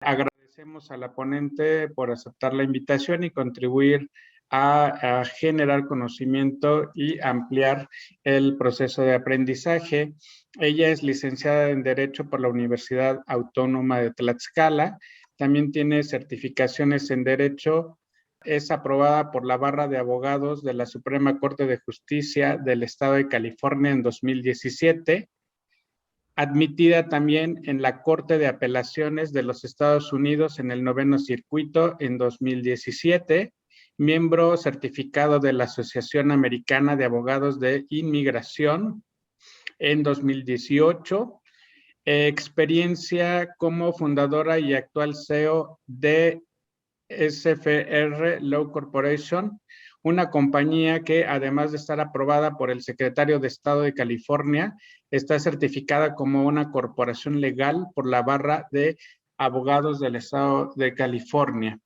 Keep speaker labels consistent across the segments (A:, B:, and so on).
A: Agradecemos a la ponente por aceptar la invitación y contribuir a generar conocimiento y ampliar el proceso de aprendizaje. Ella es licenciada en Derecho por la Universidad Autónoma de Tlaxcala. También tiene certificaciones en Derecho. Es aprobada por la Barra de Abogados de la Suprema Corte de Justicia del Estado de California en 2017. Admitida también en la Corte de Apelaciones de los Estados Unidos en el 9º Circuito en 2017, miembro certificado de la Asociación Americana de Abogados de Inmigración en 2018, experiencia como fundadora y actual CEO de SFR Law Corporation, una compañía que, además de estar aprobada por el secretario de Estado de California, está certificada como una corporación legal por la Barra de Abogados del Estado de California.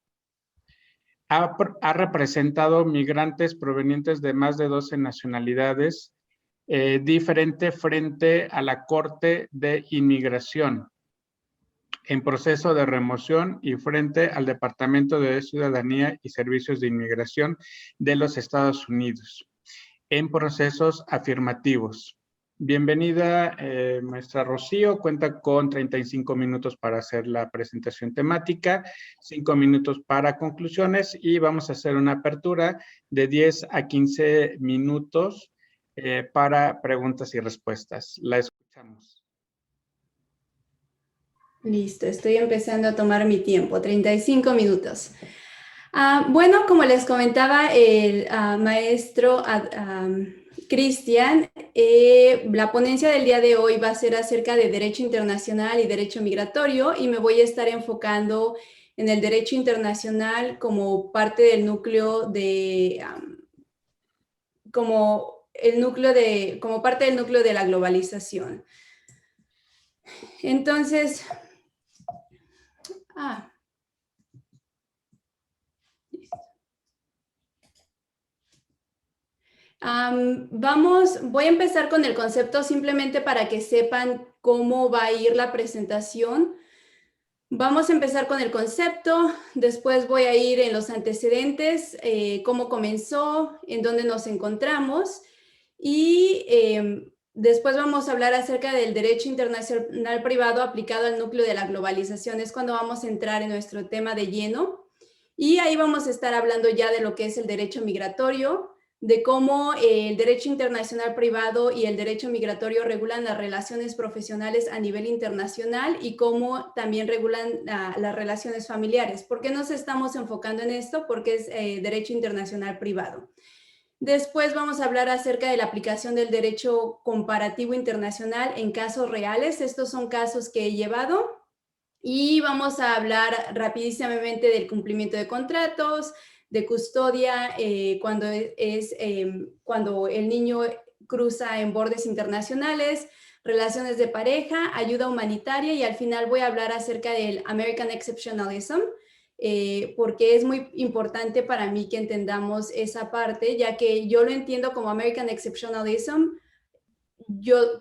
A: Ha representado migrantes provenientes de más de 12 nacionalidades diferentes frente a la Corte de Inmigración en proceso de remoción y frente al Departamento de Ciudadanía y Servicios de Inmigración de los Estados Unidos, en procesos afirmativos. Bienvenida, maestra Rocío. Cuenta con 35 minutos para hacer la presentación temática, 5 minutos para conclusiones y vamos a hacer una apertura de 10 a 15 minutos para preguntas y respuestas. La escuchamos.
B: Listo, estoy empezando a tomar mi tiempo, 35 minutos. Bueno, como les comentaba el maestro Cristian, la ponencia del día de hoy va a ser acerca de derecho internacional y derecho migratorio y me voy a estar enfocando en el derecho internacional como parte del núcleo de, como parte del núcleo de la globalización. Entonces, voy a empezar con el concepto simplemente para que sepan cómo va a ir la presentación. Vamos a empezar con el concepto, después voy a ir en los antecedentes, cómo comenzó, en dónde nos encontramos y después vamos a hablar acerca del derecho internacional privado aplicado al núcleo de la globalización. Es cuando vamos a entrar en nuestro tema de lleno y ahí vamos a estar hablando ya de lo que es el derecho migratorio, de cómo el derecho internacional privado y el derecho migratorio regulan las relaciones profesionales a nivel internacional y cómo también regulan las relaciones familiares. ¿Por qué nos estamos enfocando en esto? Porque es derecho internacional privado. Después vamos a hablar acerca de la aplicación del derecho comparativo internacional en casos reales. Estos son casos que he llevado. Y vamos a hablar rapidísimamente del cumplimiento de contratos, de custodia, cuando el niño cruza en bordes internacionales, relaciones de pareja, ayuda humanitaria y al final voy a hablar acerca del American Exceptionalism, porque es muy importante para mí que entendamos esa parte, ya que yo lo entiendo como American Exceptionalism,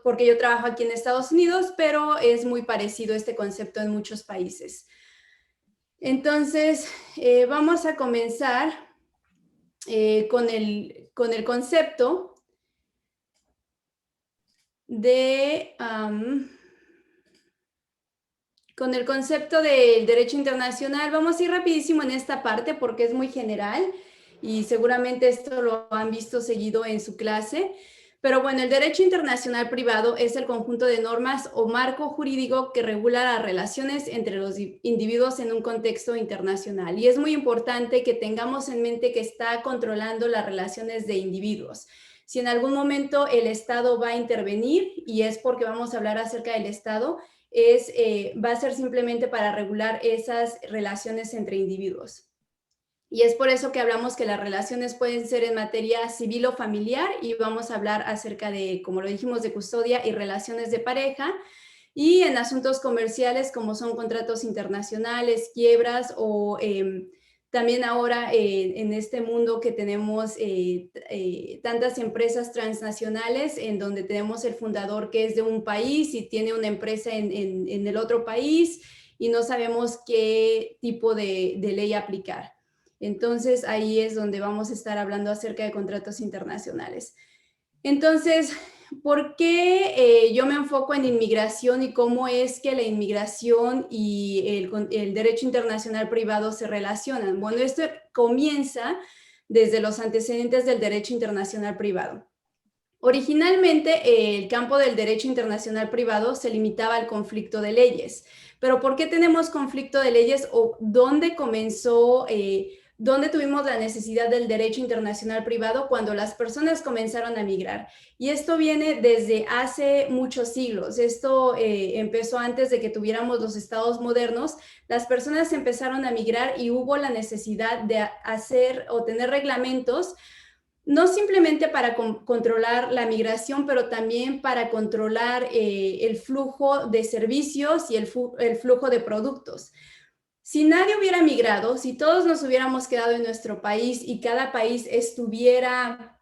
B: porque yo trabajo aquí en Estados Unidos, pero es muy parecido este concepto en muchos países. Entonces, vamos a comenzar con el concepto de... con el concepto del derecho internacional. Vamos a ir rapidísimo en esta parte porque es muy general y seguramente esto lo han visto seguido en su clase. Pero bueno, el derecho internacional privado es el conjunto de normas o marco jurídico que regula las relaciones entre los individuos en un contexto internacional. Y es muy importante que tengamos en mente que está controlando las relaciones de individuos. Si en algún momento el Estado va a intervenir, y es porque vamos a hablar acerca del Estado, va a ser simplemente para regular esas relaciones entre individuos. Y es por eso que hablamos que las relaciones pueden ser en materia civil o familiar y vamos a hablar acerca de, como lo dijimos, de custodia y relaciones de pareja y en asuntos comerciales como son contratos internacionales, quiebras o también ahora en este mundo que tenemos tantas empresas transnacionales en donde tenemos el fundador que es de un país y tiene una empresa en el otro país y no sabemos qué tipo de ley aplicar. Entonces, ahí es donde vamos a estar hablando acerca de contratos internacionales. Entonces, ¿por qué yo me enfoco en inmigración y cómo es que la inmigración y el derecho internacional privado se relacionan? Bueno, esto comienza desde los antecedentes del derecho internacional privado. Originalmente, el campo del derecho internacional privado se limitaba al conflicto de leyes. Pero ¿por qué tenemos conflicto de leyes o dónde comenzó, dónde tuvimos la necesidad del derecho internacional privado? Cuando las personas comenzaron a migrar. Y esto viene desde hace muchos siglos. Esto empezó antes de que tuviéramos los estados modernos. Las personas empezaron a migrar y hubo la necesidad de hacer o tener reglamentos, no simplemente para controlar la migración, pero también para controlar el flujo de servicios y el flujo de productos. Si nadie hubiera migrado, si todos nos hubiéramos quedado en nuestro país y cada país estuviera,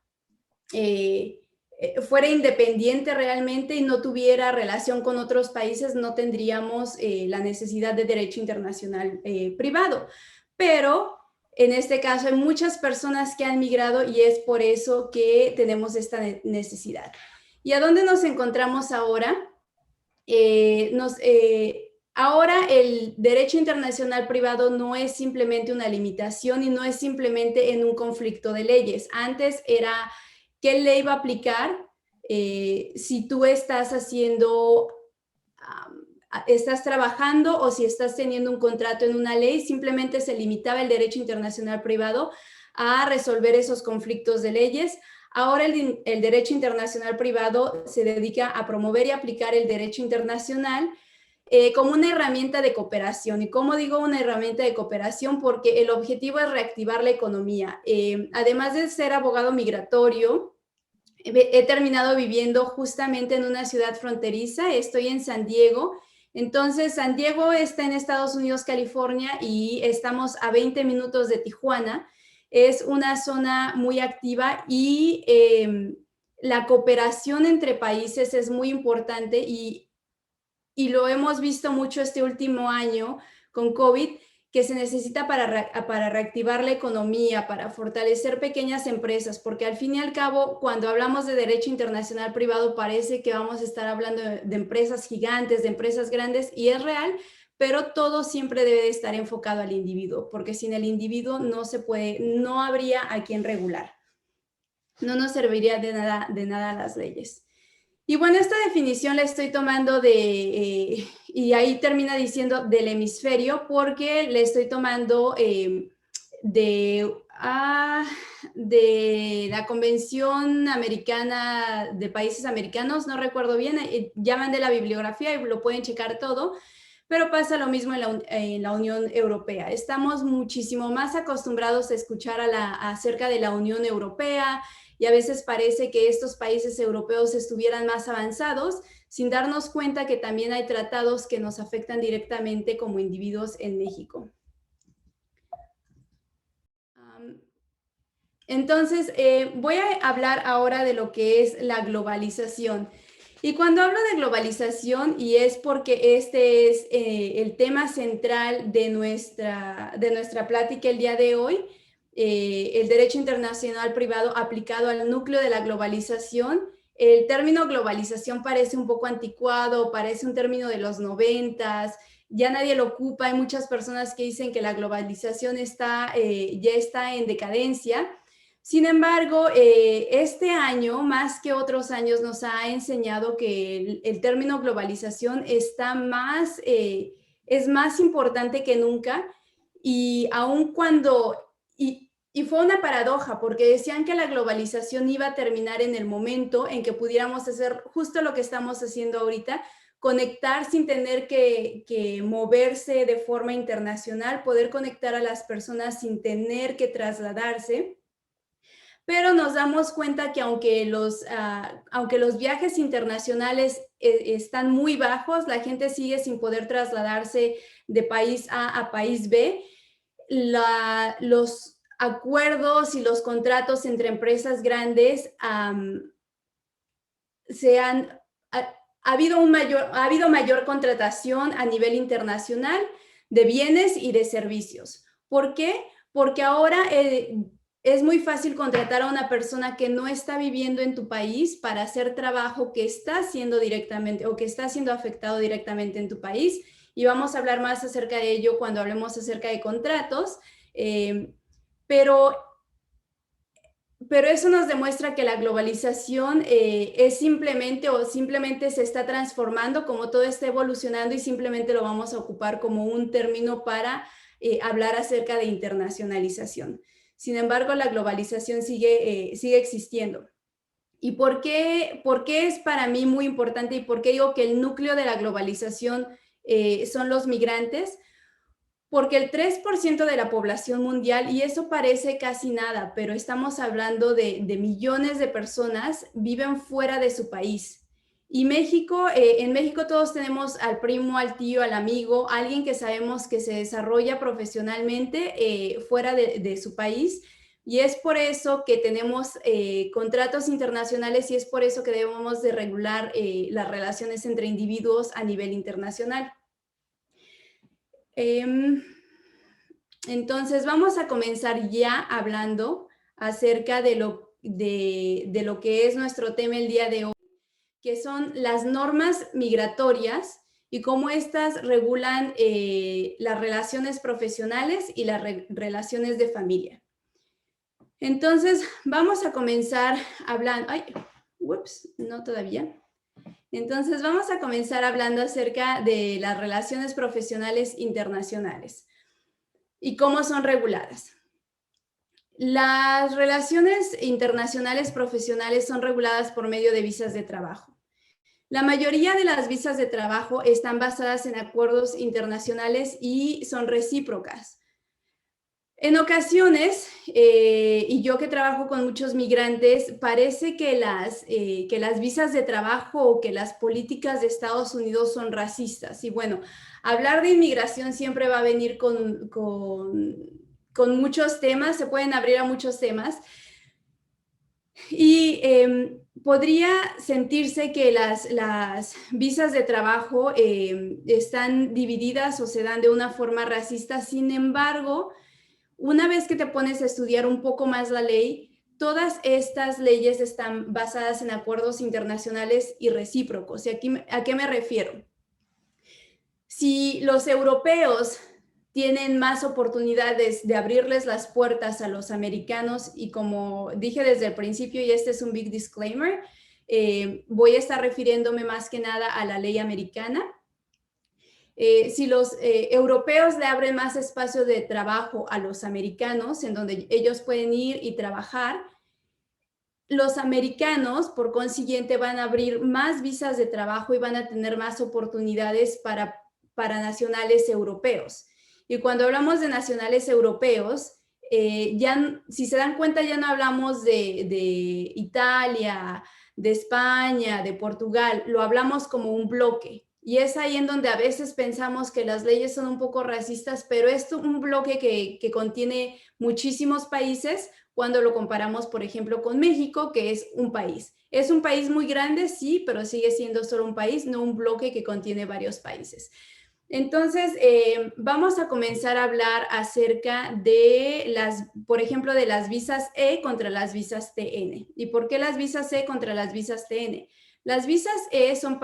B: fuera independiente realmente y no tuviera relación con otros países, no tendríamos la necesidad de derecho internacional privado. Pero en este caso hay muchas personas que han migrado y es por eso que tenemos esta necesidad. ¿Y a dónde nos encontramos ahora? Ahora el derecho internacional privado no es simplemente una limitación y no es simplemente en un conflicto de leyes. Antes era qué ley va a aplicar si tú estás haciendo, estás trabajando o si estás teniendo un contrato en una ley. Simplemente se limitaba el derecho internacional privado a resolver esos conflictos de leyes. Ahora el derecho internacional privado se dedica a promover y aplicar el derecho internacional como una herramienta de cooperación. ¿Y cómo digo una herramienta de cooperación? Porque el objetivo es reactivar la economía. Además de ser abogado migratorio, he terminado viviendo justamente en una ciudad fronteriza. Estoy en San Diego. Entonces, San Diego está en Estados Unidos, California, y estamos a 20 minutos de Tijuana. Es una zona muy activa y la cooperación entre países es muy importante y lo hemos visto mucho este último año con COVID, que se necesita para reactivar la economía, para fortalecer pequeñas empresas, porque al fin y al cabo, cuando hablamos de derecho internacional privado, parece que vamos a estar hablando de empresas gigantes, de empresas grandes, y es real, pero todo siempre debe de estar enfocado al individuo, porque sin el individuo no se puede, no habría a quien regular. No nos serviría de nada las leyes. Y bueno, esta definición la estoy tomando y ahí termina diciendo del hemisferio, porque le estoy tomando de la Convención Americana de Países Americanos, no recuerdo bien, ya mandé la bibliografía y lo pueden checar todo, pero pasa lo mismo en la Unión Europea. Estamos muchísimo más acostumbrados a escuchar acerca de la Unión Europea, y a veces parece que estos países europeos estuvieran más avanzados, sin darnos cuenta que también hay tratados que nos afectan directamente como individuos en México. Entonces, voy a hablar ahora de lo que es la globalización. Y cuando hablo de globalización, y es porque este es el tema central de nuestra plática el día de hoy, el derecho internacional privado aplicado al núcleo de la globalización. El término globalización parece un poco anticuado, parece un término de los 90s, ya nadie lo ocupa. Hay muchas personas que dicen que la globalización ya está en decadencia. Sin embargo, este año, más que otros años, nos ha enseñado que el término globalización es más importante que nunca, y aun cuando... Y fue una paradoja, porque decían que la globalización iba a terminar en el momento en que pudiéramos hacer justo lo que estamos haciendo ahorita, conectar sin tener que moverse de forma internacional, poder conectar a las personas sin tener que trasladarse. Pero nos damos cuenta que aunque los viajes internacionales están muy bajos, la gente sigue sin poder trasladarse de país A a país B. Los acuerdos y los contratos entre empresas grandes ha habido mayor contratación a nivel internacional de bienes y de servicios. ¿Por qué? Porque ahora es muy fácil contratar a una persona que no está viviendo en tu país para hacer trabajo que está haciendo directamente o que está siendo afectado directamente en tu país. Y vamos a hablar más acerca de ello cuando hablemos acerca de contratos. Pero eso nos demuestra que la globalización es simplemente se está transformando, como todo está evolucionando, y simplemente lo vamos a ocupar como un término para hablar acerca de internacionalización. Sin embargo, la globalización sigue existiendo. ¿Y por qué es para mí muy importante y por qué digo que el núcleo de la globalización son los migrantes? Porque el 3% de la población mundial, y eso parece casi nada, pero estamos hablando de millones de personas, viven fuera de su país. Y México, en México todos tenemos al primo, al tío, al amigo, alguien que sabemos que se desarrolla profesionalmente fuera de su país. Y es por eso que tenemos contratos internacionales y es por eso que debemos de regular las relaciones entre individuos a nivel internacional. Entonces vamos a comenzar ya hablando acerca de lo que es nuestro tema el día de hoy, que son las normas migratorias y cómo éstas regulan las relaciones profesionales y las relaciones de familia. Entonces vamos a comenzar hablando, no todavía. Entonces vamos a comenzar hablando acerca de las relaciones profesionales internacionales y cómo son reguladas. Las relaciones internacionales profesionales son reguladas por medio de visas de trabajo. La mayoría de las visas de trabajo están basadas en acuerdos internacionales y son recíprocas. En ocasiones, y yo que trabajo con muchos migrantes, parece que las visas de trabajo o que las políticas de Estados Unidos son racistas. Y bueno, hablar de inmigración siempre va a venir con muchos temas, se pueden abrir a muchos temas. Y podría sentirse que las visas de trabajo están divididas o se dan de una forma racista. Sin embargo, una vez que te pones a estudiar un poco más la ley, todas estas leyes están basadas en acuerdos internacionales y recíprocos. ¿Y aquí, a qué me refiero? Si los europeos tienen más oportunidades de abrirles las puertas a los americanos, y como dije desde el principio, y este es un big disclaimer, voy a estar refiriéndome más que nada a la ley americana. Si los europeos le abren más espacio de trabajo a los americanos, en donde ellos pueden ir y trabajar, los americanos, por consiguiente, van a abrir más visas de trabajo y van a tener más oportunidades para nacionales europeos. Y cuando hablamos de nacionales europeos, ya, si se dan cuenta, ya no hablamos de Italia, de España, de Portugal, lo hablamos como un bloque. Y es ahí en donde a veces pensamos que las leyes son un poco racistas, pero es un bloque que contiene muchísimos países cuando lo comparamos, por ejemplo, con México, que es un país. Es un país muy grande, sí, pero sigue siendo solo un país, no un bloque que contiene varios países. Entonces, vamos a comenzar a hablar acerca de por ejemplo, de las visas E contra las visas TN. ¿Y por qué las visas E contra las visas TN? Las visas E son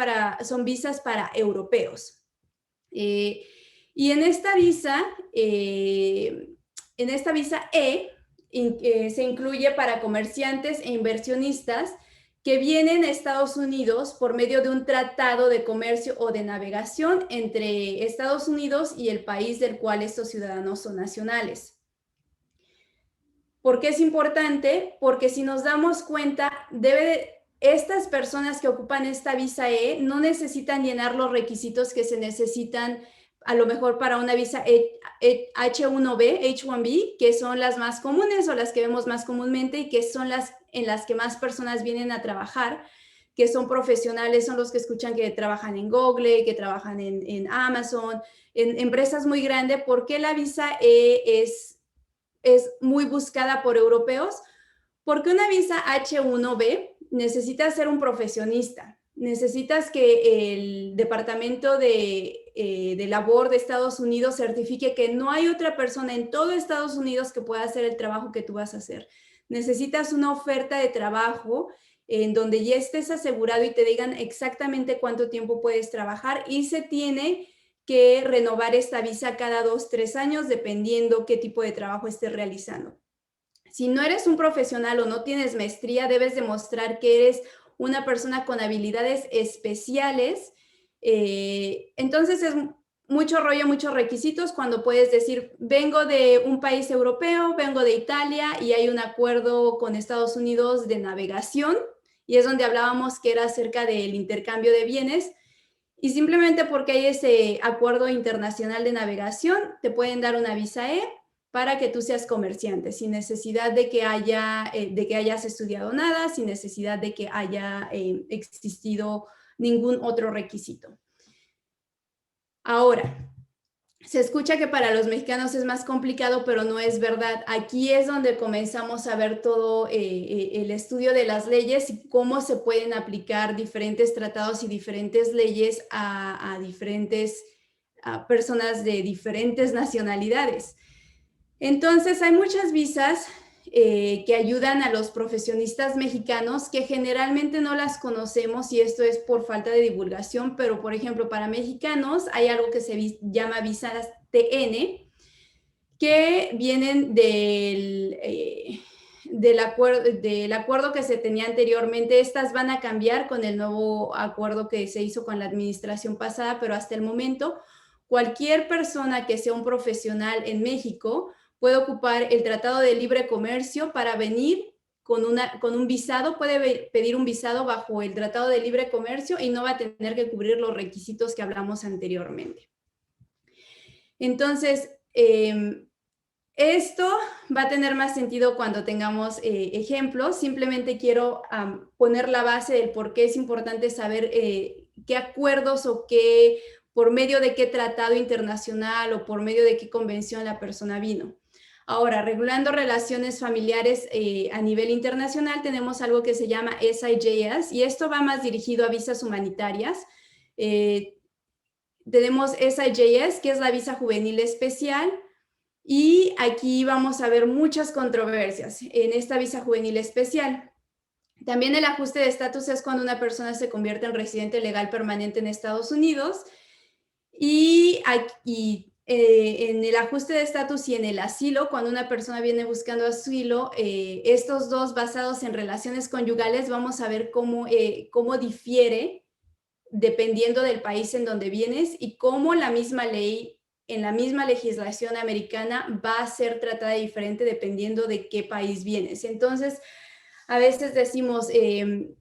B: visas para europeos. Y en esta visa E se incluye para comerciantes e inversionistas que vienen a Estados Unidos por medio de un tratado de comercio o de navegación entre Estados Unidos y el país del cual estos ciudadanos son nacionales. ¿Por qué es importante? Porque si nos damos cuenta, estas personas que ocupan esta visa E no necesitan llenar los requisitos que se necesitan a lo mejor para una visa H1B, que son las más comunes o las que vemos más comúnmente y que son las en las que más personas vienen a trabajar, que son profesionales, son los que escuchan que trabajan en Google, que trabajan en Amazon, en empresas muy grandes. ¿Por qué la visa E es muy buscada por europeos? Porque una visa H1B necesita ser un profesionista. necesitas que el Departamento de Labor de Estados Unidos certifique que no hay otra persona en todo Estados Unidos que pueda hacer el trabajo que tú vas a hacer. Necesitas una oferta de trabajo en donde ya estés asegurado y te digan exactamente cuánto tiempo puedes trabajar, y se tiene que renovar esta visa cada 2, 3 años, dependiendo qué tipo de trabajo estés realizando. Si no eres un profesional o no tienes maestría, debes demostrar que eres una persona con habilidades especiales. Entonces es mucho rollo, muchos requisitos cuando puedes decir, vengo de un país europeo, vengo de Italia y hay un acuerdo con Estados Unidos de navegación, y es donde hablábamos que era acerca del intercambio de bienes. Y simplemente porque hay ese acuerdo internacional de navegación, te pueden dar una visa E para que tú seas comerciante, sin necesidad de que hayas estudiado nada, sin necesidad de que haya existido ningún otro requisito. Ahora, se escucha que para los mexicanos es más complicado, pero no es verdad. Aquí es donde comenzamos a ver todo el estudio de las leyes y cómo se pueden aplicar diferentes tratados y diferentes leyes a diferentes personas de diferentes nacionalidades. Entonces, hay muchas visas que ayudan a los profesionistas mexicanos que generalmente no las conocemos, y esto es por falta de divulgación, pero por ejemplo para mexicanos hay algo que se llama visas TN, que vienen del acuerdo que se tenía anteriormente. Estas van a cambiar con el nuevo acuerdo que se hizo con la administración pasada, pero hasta el momento cualquier persona que sea un profesional en México puede ocupar el Tratado de Libre Comercio para venir con un visado, puede pedir un visado bajo el Tratado de Libre Comercio y no va a tener que cubrir los requisitos que hablamos anteriormente. Entonces, esto va a tener más sentido cuando tengamos ejemplos. Simplemente quiero poner la base del por qué es importante saber qué acuerdos o por medio de qué tratado internacional o por medio de qué convención la persona vino. Ahora, regulando relaciones familiares a nivel internacional, tenemos algo que se llama SIJS, y esto va más dirigido a visas humanitarias. Tenemos SIJS, que es la visa juvenil especial, y aquí vamos a ver muchas controversias en esta visa juvenil especial. También el ajuste de estatus es cuando una persona se convierte en residente legal permanente en Estados Unidos, y en el ajuste de estatus y en el asilo, cuando una persona viene buscando asilo, estos dos basados en relaciones conyugales, vamos a ver cómo difiere dependiendo del país en donde vienes y cómo la misma ley en la misma legislación americana va a ser tratada diferente dependiendo de qué país vienes. Entonces, a veces decimos,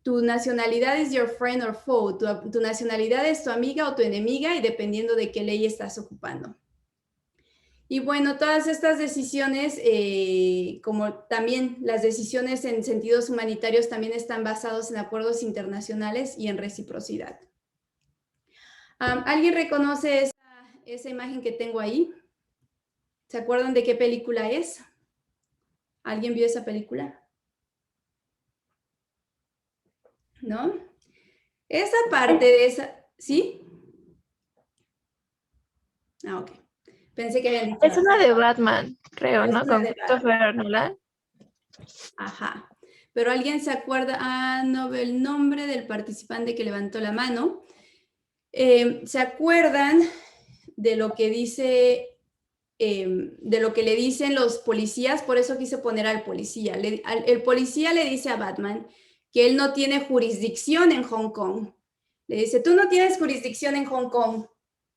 B: tu nacionalidad es your friend or foe, tu nacionalidad es tu amiga o tu enemiga, y dependiendo de qué ley estás ocupando. Y bueno, todas estas decisiones, como también las decisiones en sentidos humanitarios, también están basados en acuerdos internacionales y en reciprocidad. ¿Alguien reconoce esa imagen que tengo ahí? ¿Se acuerdan de qué película es? ¿Alguien vio esa película? ¿No? Esa parte de esa, ¿sí? Ah, ok. Pensé que habían dicho.
C: Es una de Batman, creo, ¿no? Con Christopher Nolan.
B: Ajá. Pero ¿alguien se acuerda? Ah, no veo el nombre del participante que levantó la mano. ¿Se acuerdan de lo que dice, de lo que le dicen los policías? Por eso quise poner al policía. El policía le dice a Batman que él no tiene jurisdicción en Hong Kong. Le dice, tú no tienes jurisdicción en Hong Kong.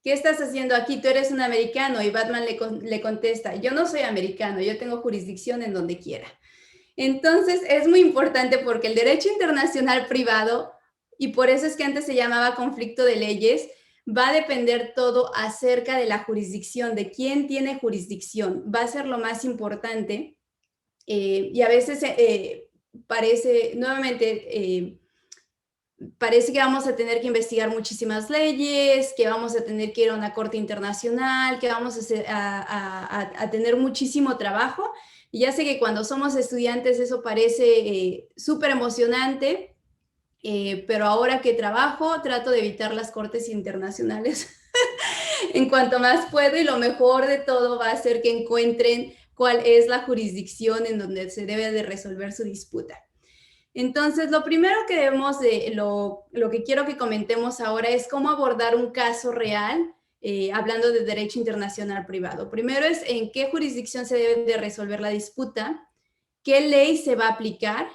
B: ¿Qué estás haciendo aquí? Tú eres un americano. Y Batman le contesta, yo no soy americano, yo tengo jurisdicción en donde quiera. Entonces, es muy importante porque el derecho internacional privado, y por eso es que antes se llamaba conflicto de leyes, va a depender todo acerca de la jurisdicción, de quién tiene jurisdicción. Va a ser lo más importante. Y a veces parece, nuevamente, parece que vamos a tener que investigar muchísimas leyes, que vamos a tener que ir a una corte internacional, que vamos a tener muchísimo trabajo. Y ya sé que cuando somos estudiantes eso parece súper emocionante, pero ahora que trabajo trato de evitar las cortes internacionales en cuanto más puedo, y lo mejor de todo va a ser que encuentren cuál es la jurisdicción en donde se debe de resolver su disputa. Entonces, lo primero que debemos de, lo que quiero que comentemos ahora es cómo abordar un caso real, hablando de derecho internacional privado. Primero es en qué jurisdicción se debe de resolver la disputa, qué ley se va a aplicar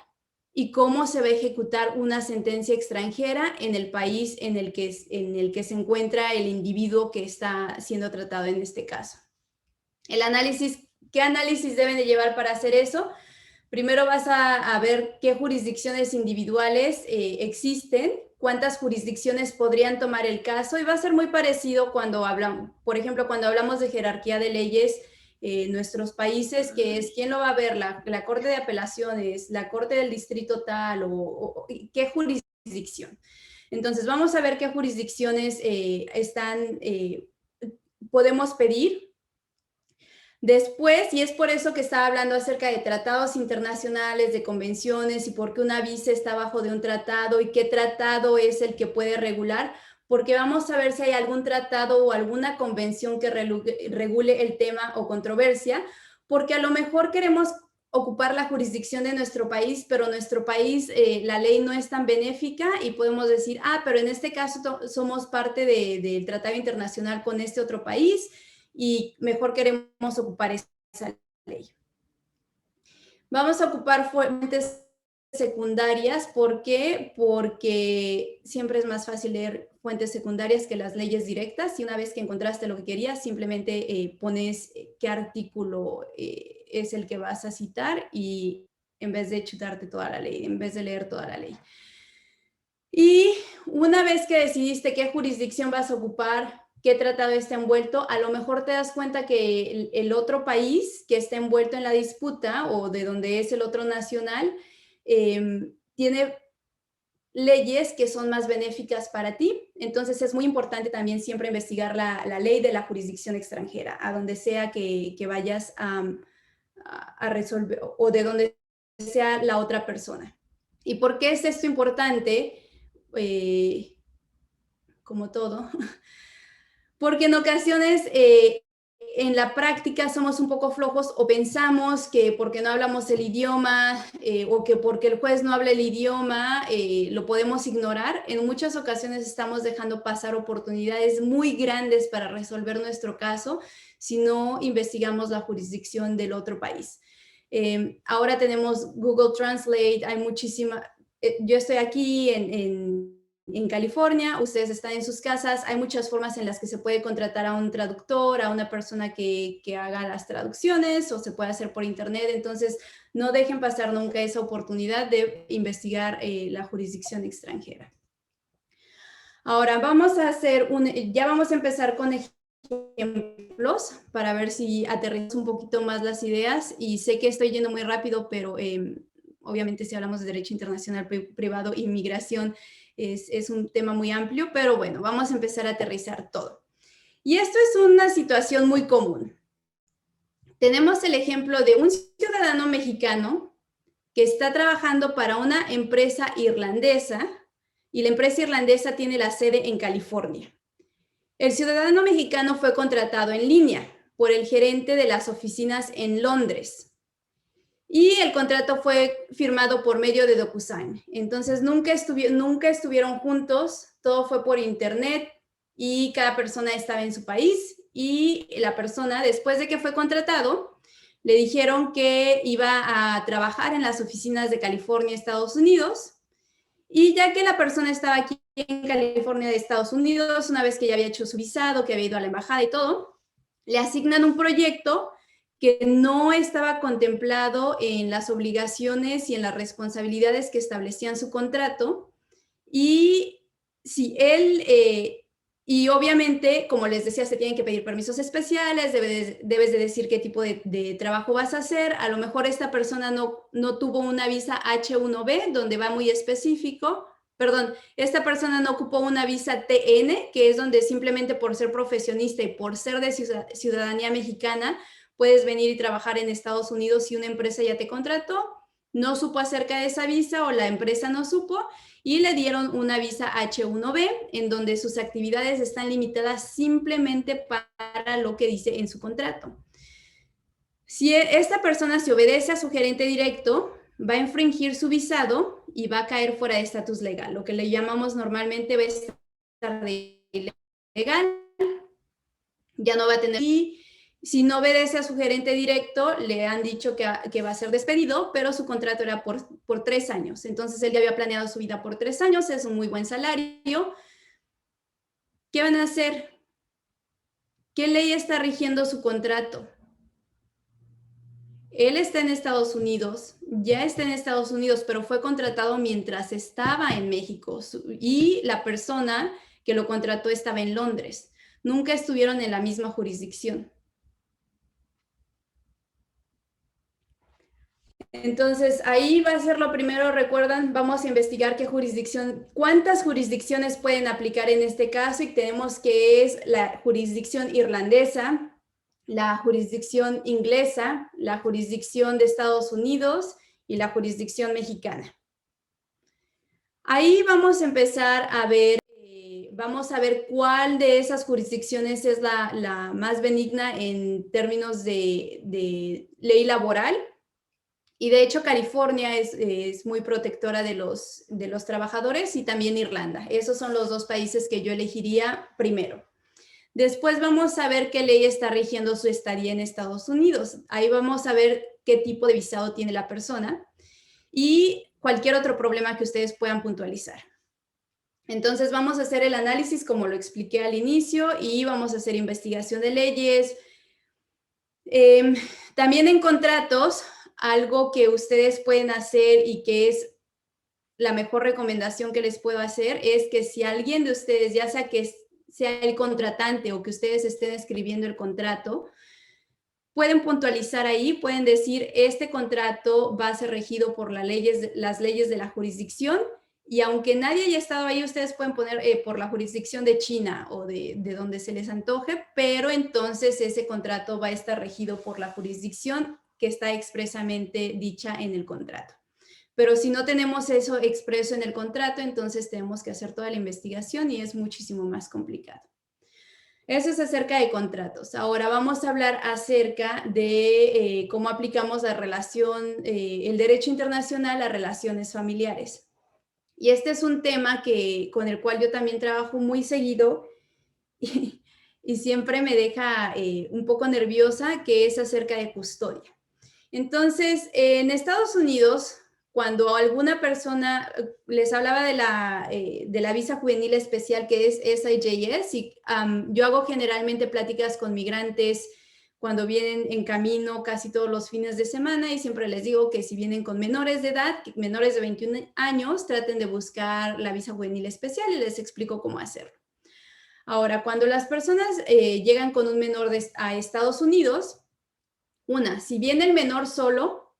B: y cómo se va a ejecutar una sentencia extranjera en el país en el que se encuentra el individuo que está siendo tratado en este caso. El análisis, ¿qué análisis deben de llevar para hacer eso? Primero vas a ver qué jurisdicciones individuales existen, cuántas jurisdicciones podrían tomar el caso, y va a ser muy parecido cuando hablamos, por ejemplo, cuando hablamos de jerarquía de leyes, nuestros países, que es quién lo va a ver, la Corte de Apelaciones, la Corte del Distrito tal, o qué jurisdicción. Entonces, vamos a ver qué jurisdicciones podemos pedir. Después, y es por eso que estaba hablando acerca de tratados internacionales, de convenciones, y por qué una visa está bajo de un tratado y qué tratado es el que puede regular, porque vamos a ver si hay algún tratado o alguna convención que regule el tema o controversia, porque a lo mejor queremos ocupar la jurisdicción de nuestro país, pero nuestro país, la ley no es tan benéfica, y podemos decir, pero en este caso somos parte del tratado internacional con este otro país, y mejor queremos ocupar esa ley. Vamos a ocupar fuentes secundarias. ¿Por qué? Porque siempre es más fácil leer fuentes secundarias que las leyes directas, y una vez que encontraste lo que querías, simplemente pones qué artículo es el que vas a citar, y en vez de chutarte toda la ley, en vez de leer toda la ley. Y una vez que decidiste qué jurisdicción vas a ocupar, qué tratado está envuelto, a lo mejor te das cuenta que el otro país que está envuelto en la disputa, o de donde es el otro nacional, tiene leyes que son más benéficas para ti. Entonces es muy importante también siempre investigar la ley de la jurisdicción extranjera, a donde sea que vayas a resolver, o de donde sea la otra persona. ¿Y por qué es esto importante? Como todo, porque en ocasiones en la práctica somos un poco flojos, o pensamos que porque no hablamos el idioma o que porque el juez no habla el idioma lo podemos ignorar. En muchas ocasiones estamos dejando pasar oportunidades muy grandes para resolver nuestro caso si no investigamos la jurisdicción del otro país. Ahora tenemos Google Translate, hay muchísima... yo estoy aquí en California, ustedes están en sus casas, hay muchas formas en las que se puede contratar a un traductor, a una persona que haga las traducciones, o se puede hacer por internet. Entonces, no dejen pasar nunca esa oportunidad de investigar la jurisdicción extranjera. Ahora, ya vamos a empezar con ejemplos para ver si aterrizamos un poquito más las ideas, y sé que estoy yendo muy rápido, pero obviamente si hablamos de derecho internacional privado, inmigración, es un tema muy amplio, pero bueno, vamos a empezar a aterrizar todo. Y esto es una situación muy común. Tenemos el ejemplo de un ciudadano mexicano que está trabajando para una empresa irlandesa, y la empresa irlandesa tiene la sede en California. El ciudadano mexicano fue contratado en línea por el gerente de las oficinas en Londres, y el contrato fue firmado por medio de DocuSign. Entonces, nunca estuvieron juntos, todo fue por internet, y cada persona estaba en su país, y la persona, después de que fue contratado, le dijeron que iba a trabajar en las oficinas de California, Estados Unidos, y ya que la persona estaba aquí en California de Estados Unidos, una vez que ya había hecho su visado, que había ido a la embajada y todo, le asignan un proyecto que no estaba contemplado en las obligaciones y en las responsabilidades que establecían su contrato. Y si él, y obviamente, como les decía, se tienen que pedir permisos especiales, debes de decir qué tipo de trabajo vas a hacer. A lo mejor esta persona no tuvo una visa H1B, donde va muy específico. Perdón, esta persona no ocupó una visa TN, que es donde simplemente por ser profesionista y por ser de ciudadanía mexicana, puedes venir y trabajar en Estados Unidos si una empresa ya te contrató. no supo acerca de esa visa o la empresa no supo y le dieron una visa H1B en donde sus actividades están limitadas simplemente para lo que dice en su contrato. Si esta persona se obedece a su gerente directo, va a infringir su visado y va a caer fuera de estatus legal, lo que le llamamos normalmente va a estar ilegal, ya no va a tener... Y si no obedece a su gerente directo, le han dicho que va a ser despedido, pero su contrato era por 3 años. Entonces, él ya había planeado su vida por 3 años, es un muy buen salario. ¿Qué van a hacer? ¿Qué ley está rigiendo su contrato? Él está en Estados Unidos, ya está en Estados Unidos, pero fue contratado mientras estaba en México y la persona que lo contrató estaba en Londres. Nunca estuvieron en la misma jurisdicción. Entonces, ahí va a ser lo primero, recuerdan, vamos a investigar qué jurisdicción, cuántas jurisdicciones pueden aplicar en este caso y tenemos que es la jurisdicción irlandesa, la jurisdicción inglesa, la jurisdicción de Estados Unidos y la jurisdicción mexicana. Ahí vamos a empezar a ver, cuál de esas jurisdicciones es la más benigna en términos de ley laboral. Y de hecho California es muy protectora de los trabajadores y también Irlanda. Esos son los 2 países que yo elegiría primero. Después vamos a ver qué ley está rigiendo su estadía en Estados Unidos. Ahí vamos a ver qué tipo de visado tiene la persona y cualquier otro problema que ustedes puedan puntualizar. Entonces vamos a hacer el análisis como lo expliqué al inicio y vamos a hacer investigación de leyes. También en contratos, algo que ustedes pueden hacer y que es la mejor recomendación que les puedo hacer es que si alguien de ustedes, ya sea que sea el contratante o que ustedes estén escribiendo el contrato, pueden puntualizar ahí, pueden decir, este contrato va a ser regido por las leyes de la jurisdicción y aunque nadie haya estado ahí, ustedes pueden poner por la jurisdicción de China o de donde se les antoje, pero entonces ese contrato va a estar regido por la jurisdicción que está expresamente dicha en el contrato. Pero si no tenemos eso expreso en el contrato, entonces tenemos que hacer toda la investigación y es muchísimo más complicado. Eso es acerca de contratos. Ahora vamos a hablar acerca de cómo aplicamos la relación, el derecho internacional a relaciones familiares. Y este es un tema con el cual yo también trabajo muy seguido y siempre me deja un poco nerviosa, que es acerca de custodia. Entonces, en Estados Unidos, cuando alguna persona, les hablaba de la visa juvenil especial que es SIJS, y yo hago generalmente pláticas con migrantes cuando vienen en camino casi todos los fines de semana y siempre les digo que si vienen con menores de edad, menores de 21 años, traten de buscar la visa juvenil especial y les explico cómo hacerlo. Ahora, cuando las personas llegan con un menor a Estados Unidos, si viene el menor solo,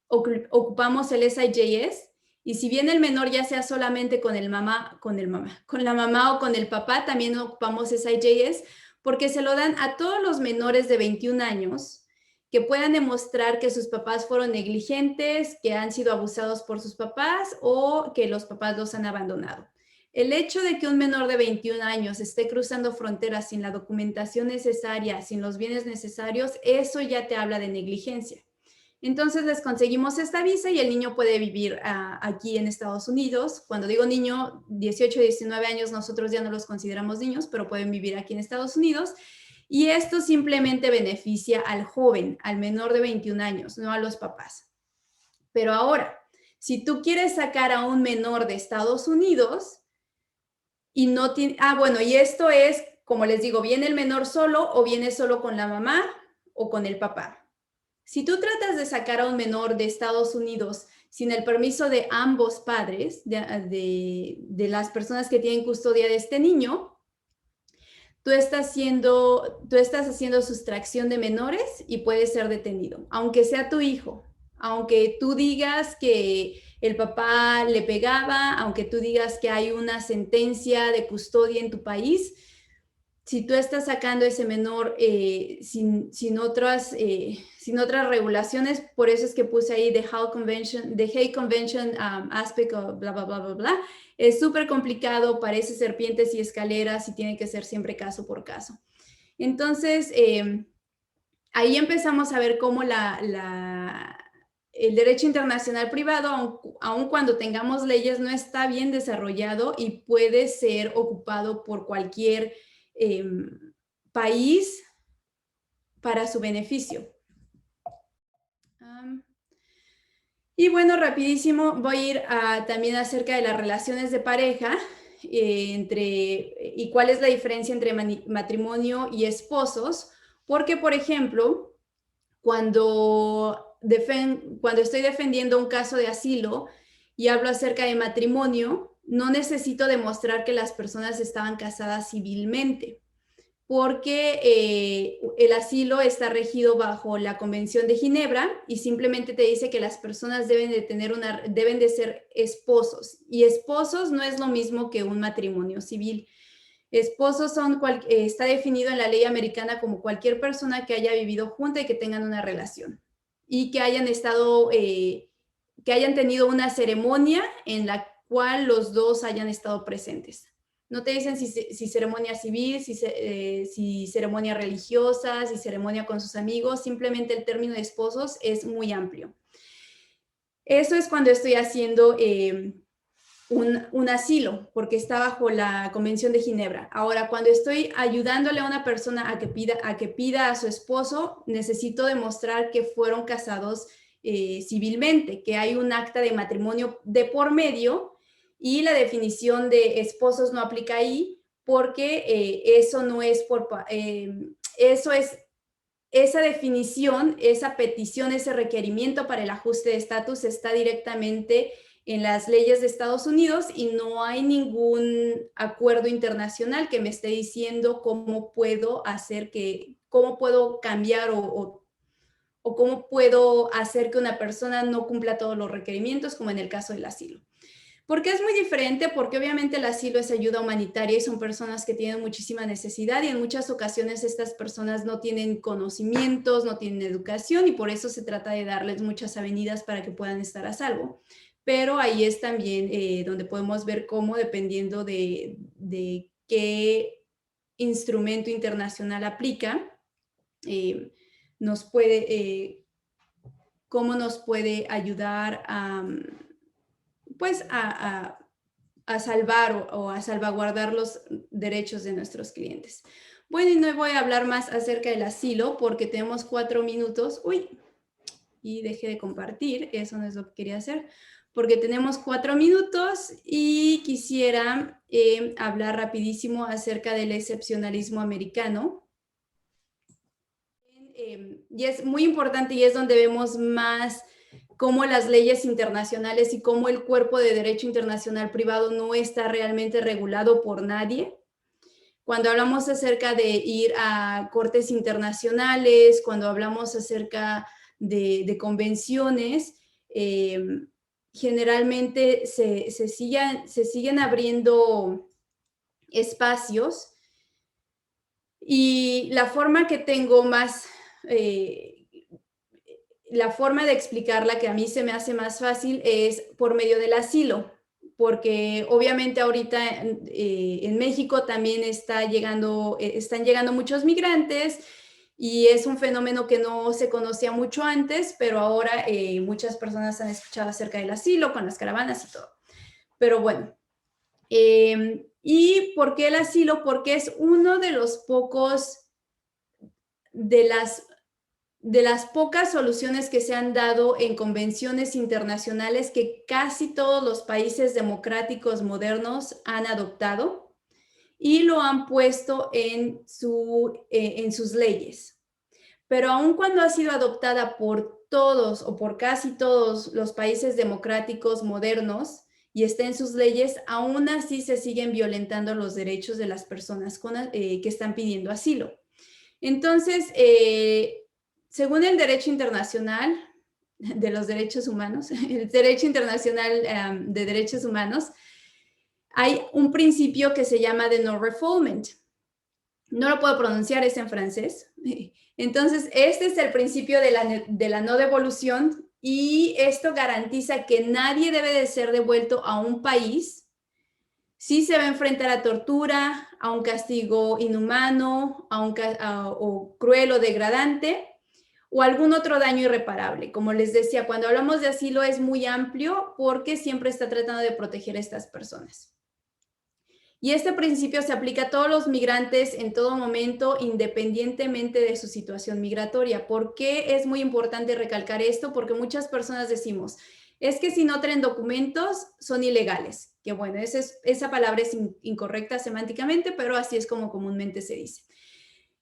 B: ocupamos el SIJS, y si viene el menor ya sea solamente con la mamá o con el papá, también ocupamos SIJS, porque se lo dan a todos los menores de 21 años que puedan demostrar que sus papás fueron negligentes, que han sido abusados por sus papás o que los papás los han abandonado. El hecho de que un menor de 21 años esté cruzando fronteras sin la documentación necesaria, sin los bienes necesarios, eso ya te habla de negligencia. Entonces les conseguimos esta visa y el niño puede vivir aquí en Estados Unidos. Cuando digo niño, 18, 19 años, nosotros ya no los consideramos niños, pero pueden vivir aquí en Estados Unidos. Y esto simplemente beneficia al joven, al menor de 21 años, no a los papás. Pero ahora, si tú quieres sacar a un menor de Estados Unidos y no tiene... y esto es, como les digo, ¿viene el menor solo o viene solo con la mamá o con el papá? Si tú tratas de sacar a un menor de Estados Unidos sin el permiso de ambos padres, de las personas que tienen custodia de este niño, tú estás haciendo sustracción de menores y puedes ser detenido, aunque sea tu hijo, aunque tú digas que el papá le pegaba, aunque tú digas que hay una sentencia de custodia en tu país, si tú estás sacando ese menor sin otras regulaciones, por eso es que puse ahí the Hague Convention aspect of bla, bla, bla, bla, bla. Es súper complicado, parece serpientes y escaleras y tiene que ser siempre caso por caso. Entonces, ahí empezamos a ver cómo el derecho internacional privado, aun cuando tengamos leyes, no está bien desarrollado y puede ser ocupado por cualquier país para su beneficio. Y bueno, rapidísimo, voy a ir también acerca de las relaciones de pareja y cuál es la diferencia entre matrimonio y esposos, porque, por ejemplo, cuando estoy defendiendo un caso de asilo y hablo acerca de matrimonio, no necesito demostrar que las personas estaban casadas civilmente, porque el asilo está regido bajo la Convención de Ginebra y simplemente te dice que las personas deben de ser esposos, y esposos no es lo mismo que un matrimonio civil. Esposos está definido en la ley americana como cualquier persona que haya vivido junta y que tengan una relación y que hayan tenido una ceremonia en la cual los dos hayan estado presentes. No te dicen si ceremonia civil, si ceremonia religiosa, si ceremonia con sus amigos, simplemente el término de esposos es muy amplio. Eso es cuando estoy haciendo un asilo, porque está bajo la Convención de Ginebra. Ahora, cuando estoy ayudándole a una persona a que pida a su esposo, necesito demostrar que fueron casados civilmente, que hay un acta de matrimonio de por medio, y la definición de esposos no aplica ahí, porque eso no es esa definición, esa petición, ese requerimiento para el ajuste de estatus está directamente en las leyes de Estados Unidos y no hay ningún acuerdo internacional que me esté diciendo cómo puedo cambiar o cómo puedo hacer que una persona no cumpla todos los requerimientos, como en el caso del asilo. ¿Por qué es muy diferente? Porque obviamente el asilo es ayuda humanitaria y son personas que tienen muchísima necesidad, y en muchas ocasiones estas personas no tienen conocimientos, no tienen educación, y por eso se trata de darles muchas avenidas para que puedan estar a salvo. Pero ahí es también donde podemos ver cómo, dependiendo de qué instrumento internacional aplica, cómo nos puede ayudar a salvar o a salvaguardar los derechos de nuestros clientes. Bueno, y no voy a hablar más acerca del asilo porque tenemos 4 minutos. Uy, y dejé de compartir, eso no es lo que quería hacer, porque tenemos 4 minutos y quisiera hablar rapidísimo acerca del excepcionalismo americano. Y es muy importante, y es donde vemos más cómo las leyes internacionales y cómo el cuerpo de derecho internacional privado no está realmente regulado por nadie. Cuando hablamos acerca de ir a cortes internacionales, cuando hablamos acerca de convenciones, generalmente se siguen abriendo espacios, y la forma que tengo más... la forma de explicarla que a mí se me hace más fácil es por medio del asilo, porque obviamente ahorita en México también están llegando muchos migrantes, y es un fenómeno que no se conocía mucho antes, pero ahora muchas personas han escuchado acerca del asilo con las caravanas y todo. Pero bueno, ¿y por qué el asilo? Porque es uno de los pocos de las pocas soluciones que se han dado en convenciones internacionales que casi todos los países democráticos modernos han adoptado y lo han puesto en sus leyes. Pero aun cuando ha sido adoptada por todos o por casi todos los países democráticos modernos y está en sus leyes, aún así se siguen violentando los derechos de las personas que están pidiendo asilo. Entonces, según el derecho internacional de los derechos humanos, el derecho internacional de derechos humanos, hay un principio que se llama de no refoulement. No lo puedo pronunciar, es en francés. Entonces, este es el principio de la no devolución y esto garantiza que nadie debe de ser devuelto a un país si se va a enfrentar a tortura, a un castigo inhumano, o cruel o degradante, o algún otro daño irreparable. Como les decía, cuando hablamos de asilo es muy amplio porque siempre está tratando de proteger a estas personas. Y este principio se aplica a todos los migrantes en todo momento, independientemente de su situación migratoria. ¿Por qué es muy importante recalcar esto? Porque muchas personas decimos, es que si no traen documentos, son ilegales. Que bueno, esa palabra es incorrecta semánticamente, pero así es como comúnmente se dice.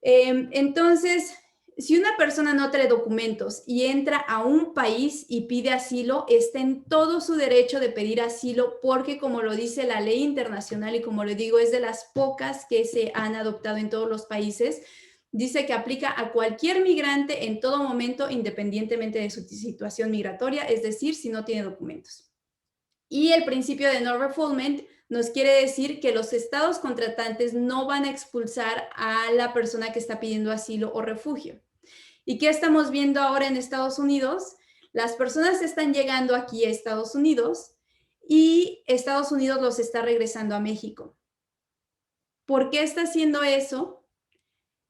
B: Entonces, si una persona no trae documentos y entra a un país y pide asilo, está en todo su derecho de pedir asilo porque, como lo dice la ley internacional y como le digo, es de las pocas que se han adoptado en todos los países, dice que aplica a cualquier migrante en todo momento, independientemente de su situación migratoria, es decir, si no tiene documentos. Y el principio de no refoulement nos quiere decir que los estados contratantes no van a expulsar a la persona que está pidiendo asilo o refugio. ¿Y qué estamos viendo ahora en Estados Unidos? Las personas están llegando aquí a Estados Unidos y Estados Unidos los está regresando a México. ¿Por qué está haciendo eso?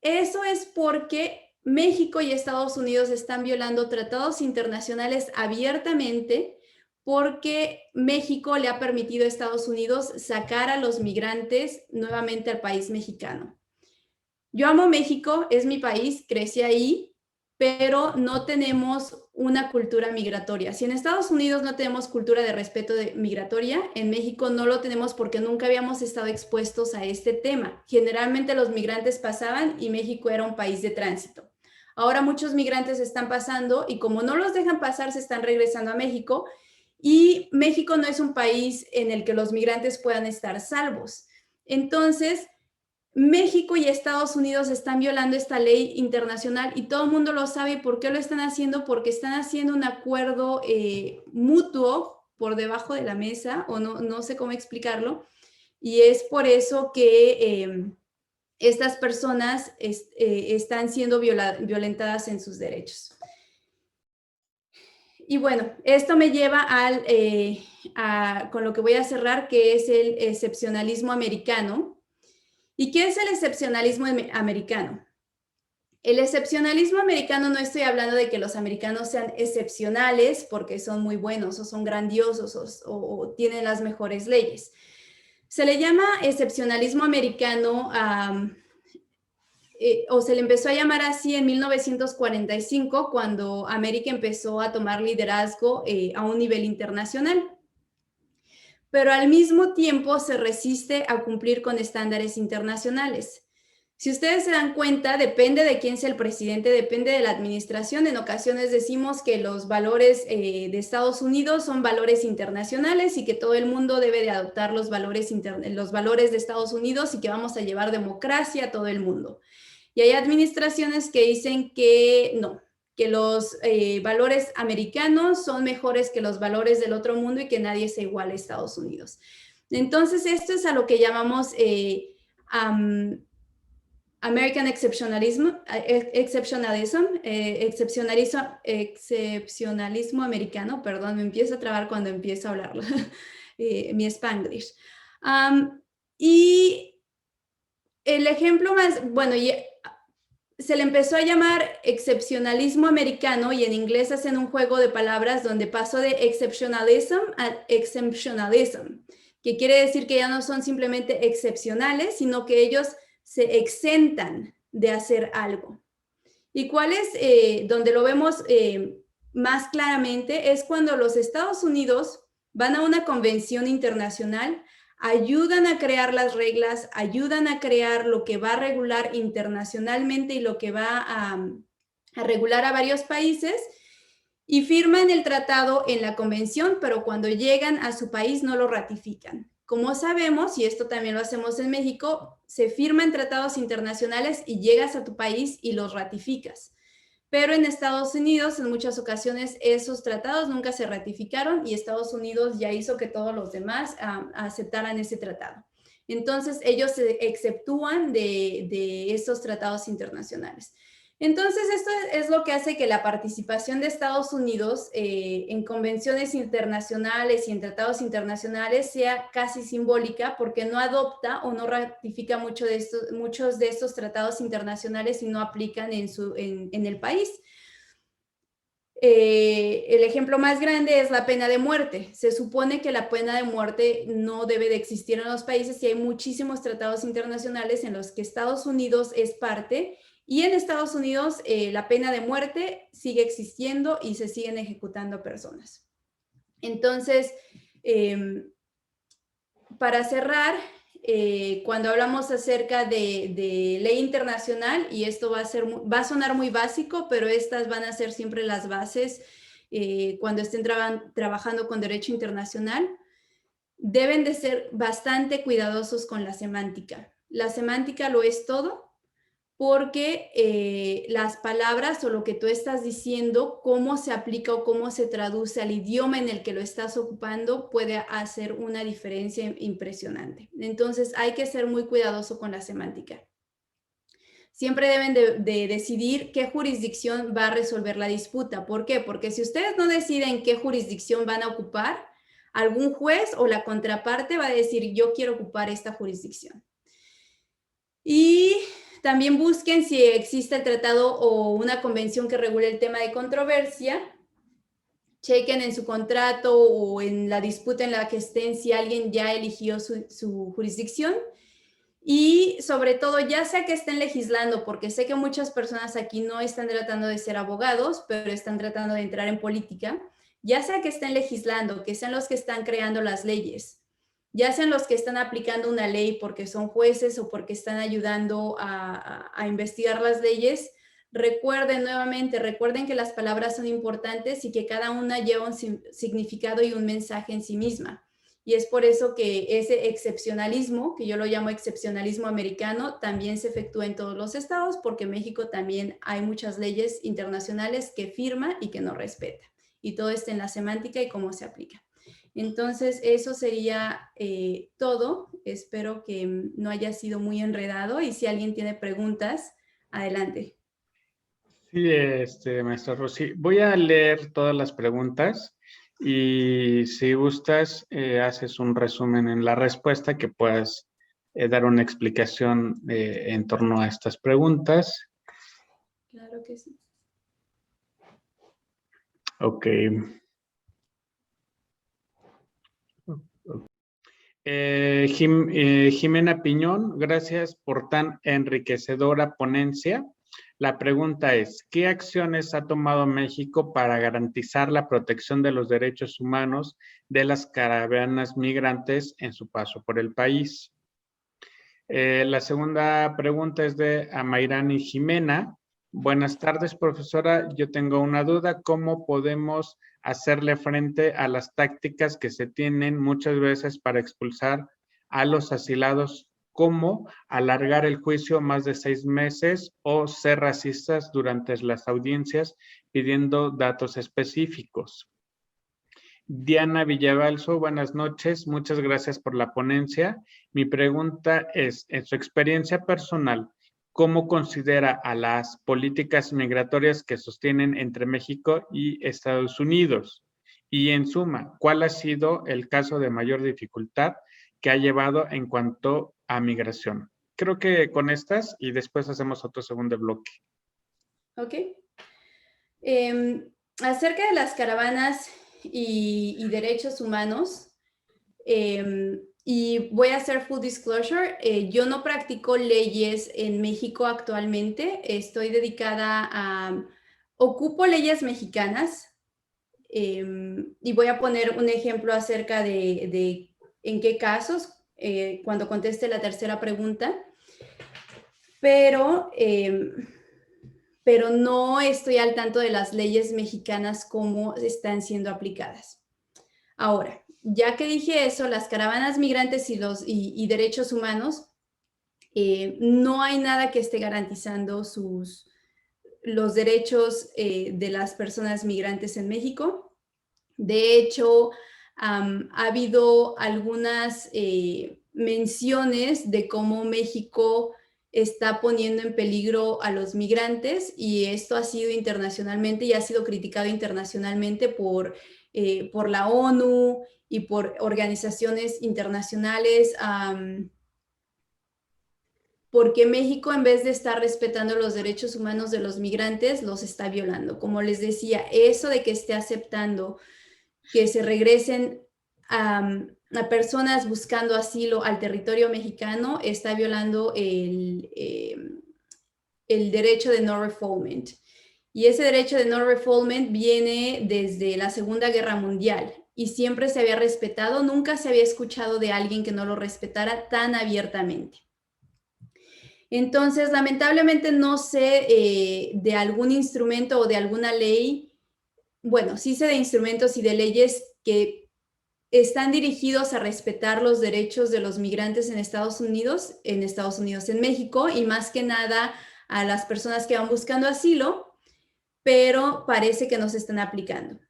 B: Eso es porque México y Estados Unidos están violando tratados internacionales abiertamente porque México le ha permitido a Estados Unidos sacar a los migrantes nuevamente al país mexicano. Yo amo México, es mi país, crecí ahí, pero no tenemos una cultura migratoria. Si en Estados Unidos no tenemos cultura de respeto migratoria, en México no lo tenemos porque nunca habíamos estado expuestos a este tema. Generalmente los migrantes pasaban y México era un país de tránsito. Ahora muchos migrantes están pasando y como no los dejan pasar, se están regresando a México y México no es un país en el que los migrantes puedan estar salvos. Entonces, México y Estados Unidos están violando esta ley internacional y todo el mundo lo sabe. ¿Por qué lo están haciendo? Porque están haciendo un acuerdo mutuo por debajo de la mesa, o no sé cómo explicarlo, y es por eso que estas personas están siendo violentadas en sus derechos. Y bueno, esto me lleva con lo que voy a cerrar, que es el excepcionalismo americano. ¿Y qué es el excepcionalismo americano? El excepcionalismo americano, no estoy hablando de que los americanos sean excepcionales porque son muy buenos o son grandiosos o tienen las mejores leyes. Se le llama excepcionalismo americano o se le empezó a llamar así en 1945 cuando América empezó a tomar liderazgo a un nivel internacional. Pero al mismo tiempo se resiste a cumplir con estándares internacionales. Si ustedes se dan cuenta, depende de quién sea el presidente, depende de la administración. En ocasiones decimos que los valores de Estados Unidos son valores internacionales y que todo el mundo debe de adoptar los valores de Estados Unidos y que vamos a llevar democracia a todo el mundo. Y hay administraciones que dicen que no, que los valores americanos son mejores que los valores del otro mundo y que nadie sea igual a Estados Unidos. Entonces, esto es a lo que llamamos American exceptionalism, excepcionalismo americano, perdón, me empiezo a trabar cuando empiezo a hablarlo, mi Spanglish. Y el ejemplo más, bueno, se le empezó a llamar excepcionalismo americano y en inglés hacen un juego de palabras donde pasó de exceptionalism a exemptionalism, que quiere decir que ya no son simplemente excepcionales, sino que ellos se exentan de hacer algo. ¿Y cuál es donde lo vemos más claramente? Es cuando los Estados Unidos van a una convención internacional, ayudan a crear las reglas, ayudan a crear lo que va a regular internacionalmente y lo que va a regular a varios países y firman el tratado en la convención, pero cuando llegan a su país no lo ratifican. Como sabemos, y esto también lo hacemos en México, se firman tratados internacionales y llegas a tu país y los ratificas. Pero en Estados Unidos, en muchas ocasiones, esos tratados nunca se ratificaron y Estados Unidos ya hizo que todos los demás aceptaran ese tratado. Entonces, ellos se exceptúan de estos tratados internacionales. Entonces, esto es lo que hace que la participación de Estados Unidos en convenciones internacionales y en tratados internacionales sea casi simbólica, porque no adopta o no ratifica muchos de estos tratados internacionales y no aplican en el país. El ejemplo más grande es la pena de muerte. Se supone que la pena de muerte no debe de existir en los países y hay muchísimos tratados internacionales en los que Estados Unidos es parte. Y en Estados Unidos la pena de muerte sigue existiendo y se siguen ejecutando personas. Entonces, para cerrar, cuando hablamos acerca de ley internacional, y esto va a sonar muy básico, pero estas van a ser siempre las bases cuando estén trabajando con derecho internacional, deben de ser bastante cuidadosos con la semántica. La semántica lo es todo, porque las palabras o lo que tú estás diciendo, cómo se aplica o cómo se traduce al idioma en el que lo estás ocupando, puede hacer una diferencia impresionante. Entonces, hay que ser muy cuidadoso con la semántica. Siempre deben de decidir qué jurisdicción va a resolver la disputa. ¿Por qué? Porque si ustedes no deciden qué jurisdicción van a ocupar, algún juez o la contraparte va a decir, yo quiero ocupar esta jurisdicción. Y también busquen si existe el tratado o una convención que regule el tema de controversia. Chequen en su contrato o en la disputa en la que estén si alguien ya eligió su jurisdicción. Y sobre todo, ya sea que estén legislando, porque sé que muchas personas aquí no están tratando de ser abogados, pero están tratando de entrar en política, ya sea que estén legislando, que sean los que están creando las leyes, ya sean los que están aplicando una ley porque son jueces o porque están ayudando a investigar las leyes, recuerden que las palabras son importantes y que cada una lleva un significado y un mensaje en sí misma. Y es por eso que ese excepcionalismo, que yo lo llamo excepcionalismo americano, también se efectúa en todos los estados, porque en México también hay muchas leyes internacionales que firma y que no respeta. Y todo está en la semántica y cómo se aplica. Entonces, eso sería todo. Espero que no haya sido muy enredado y si alguien tiene preguntas, adelante.
A: Sí, maestra Rosy, voy a leer todas las preguntas y si gustas, haces un resumen en la respuesta que puedas dar una explicación en torno a estas preguntas.
B: Claro que sí.
A: Ok. Jimena Piñón, gracias por tan enriquecedora ponencia. La pregunta es, ¿qué acciones ha tomado México para garantizar la protección de los derechos humanos de las caravanas migrantes en su paso por el país? La segunda pregunta es de Amairani Jimena. Buenas tardes, profesora. Yo tengo una duda. ¿Cómo podemos hacerle frente a las tácticas que se tienen muchas veces para expulsar a los asilados, como alargar el juicio más de 6 meses o ser racistas durante las audiencias pidiendo datos específicos? Diana Villabalso, buenas noches, muchas gracias por la ponencia. Mi pregunta es, en su experiencia personal, ¿cómo considera a las políticas migratorias que sostienen entre México y Estados Unidos? Y en suma, ¿cuál ha sido el caso de mayor dificultad que ha llevado en cuanto a migración? Creo que con estas y después hacemos otro segundo bloque.
B: Ok. Acerca de las caravanas y derechos humanos, y voy a hacer full disclosure, yo no practico leyes en México actualmente, estoy dedicada ocupo leyes mexicanas, y voy a poner un ejemplo acerca de en qué casos, cuando conteste la tercera pregunta, pero no estoy al tanto de las leyes mexicanas cómo están siendo aplicadas. Ahora, ya que dije eso, las caravanas migrantes y derechos humanos, no hay nada que esté garantizando los derechos de las personas migrantes en México. De hecho, ha habido algunas menciones de cómo México está poniendo en peligro a los migrantes, y esto ha sido internacionalmente y ha sido criticado internacionalmente por la ONU y por organizaciones internacionales, porque México, en vez de estar respetando los derechos humanos de los migrantes, los está violando. Como les decía, eso de que esté aceptando que se regresen a personas buscando asilo al territorio mexicano está violando el derecho de no refoulement. Y ese derecho de no refoulement viene desde la Segunda Guerra Mundial y siempre se había respetado, nunca se había escuchado de alguien que no lo respetara tan abiertamente. Entonces, lamentablemente no sé de algún instrumento o de alguna ley, bueno, sí sé de instrumentos y de leyes que están dirigidos a respetar los derechos de los migrantes en Estados Unidos, en México, y más que nada a las personas que van buscando asilo, pero parece que no se están aplicando.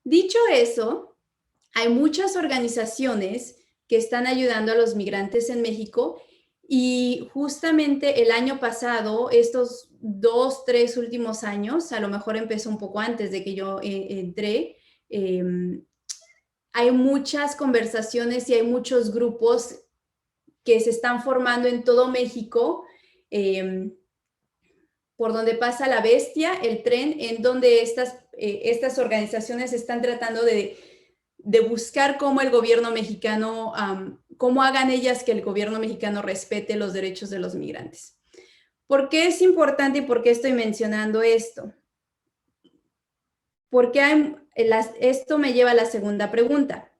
B: Dicho eso, hay muchas organizaciones que están ayudando a los migrantes en México, y justamente el año pasado, estos 2, 3 últimos años, a lo mejor empezó un poco antes de que yo entré, hay muchas conversaciones y hay muchos grupos que se están formando en todo México, por donde pasa la bestia, el tren, en donde estas organizaciones están tratando de buscar cómo el gobierno mexicano, cómo hagan ellas que el gobierno mexicano respete los derechos de los migrantes. ¿Por qué es importante y por qué estoy mencionando esto? Porque esto me lleva a la segunda pregunta.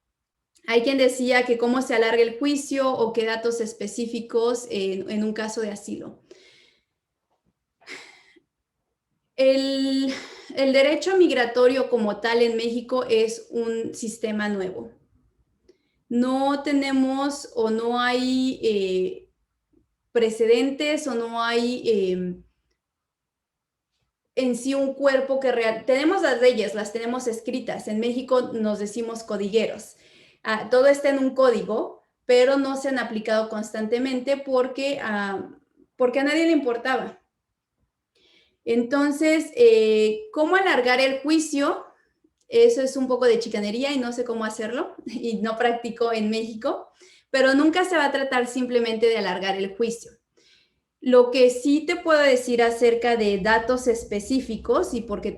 B: Hay quien decía que cómo se alarga el juicio o qué datos específicos en un caso de asilo. El derecho migratorio como tal en México es un sistema nuevo. No tenemos o no hay precedentes o no hay en sí un cuerpo que tenemos las leyes, las tenemos escritas. En México nos decimos codigueros. Todo está en un código, pero no se han aplicado constantemente porque a nadie le importaba. Entonces, ¿cómo alargar el juicio? Eso es un poco de chicanería y no sé cómo hacerlo y no practico en México, pero nunca se va a tratar simplemente de alargar el juicio. Lo que sí te puedo decir acerca de datos específicos, y porque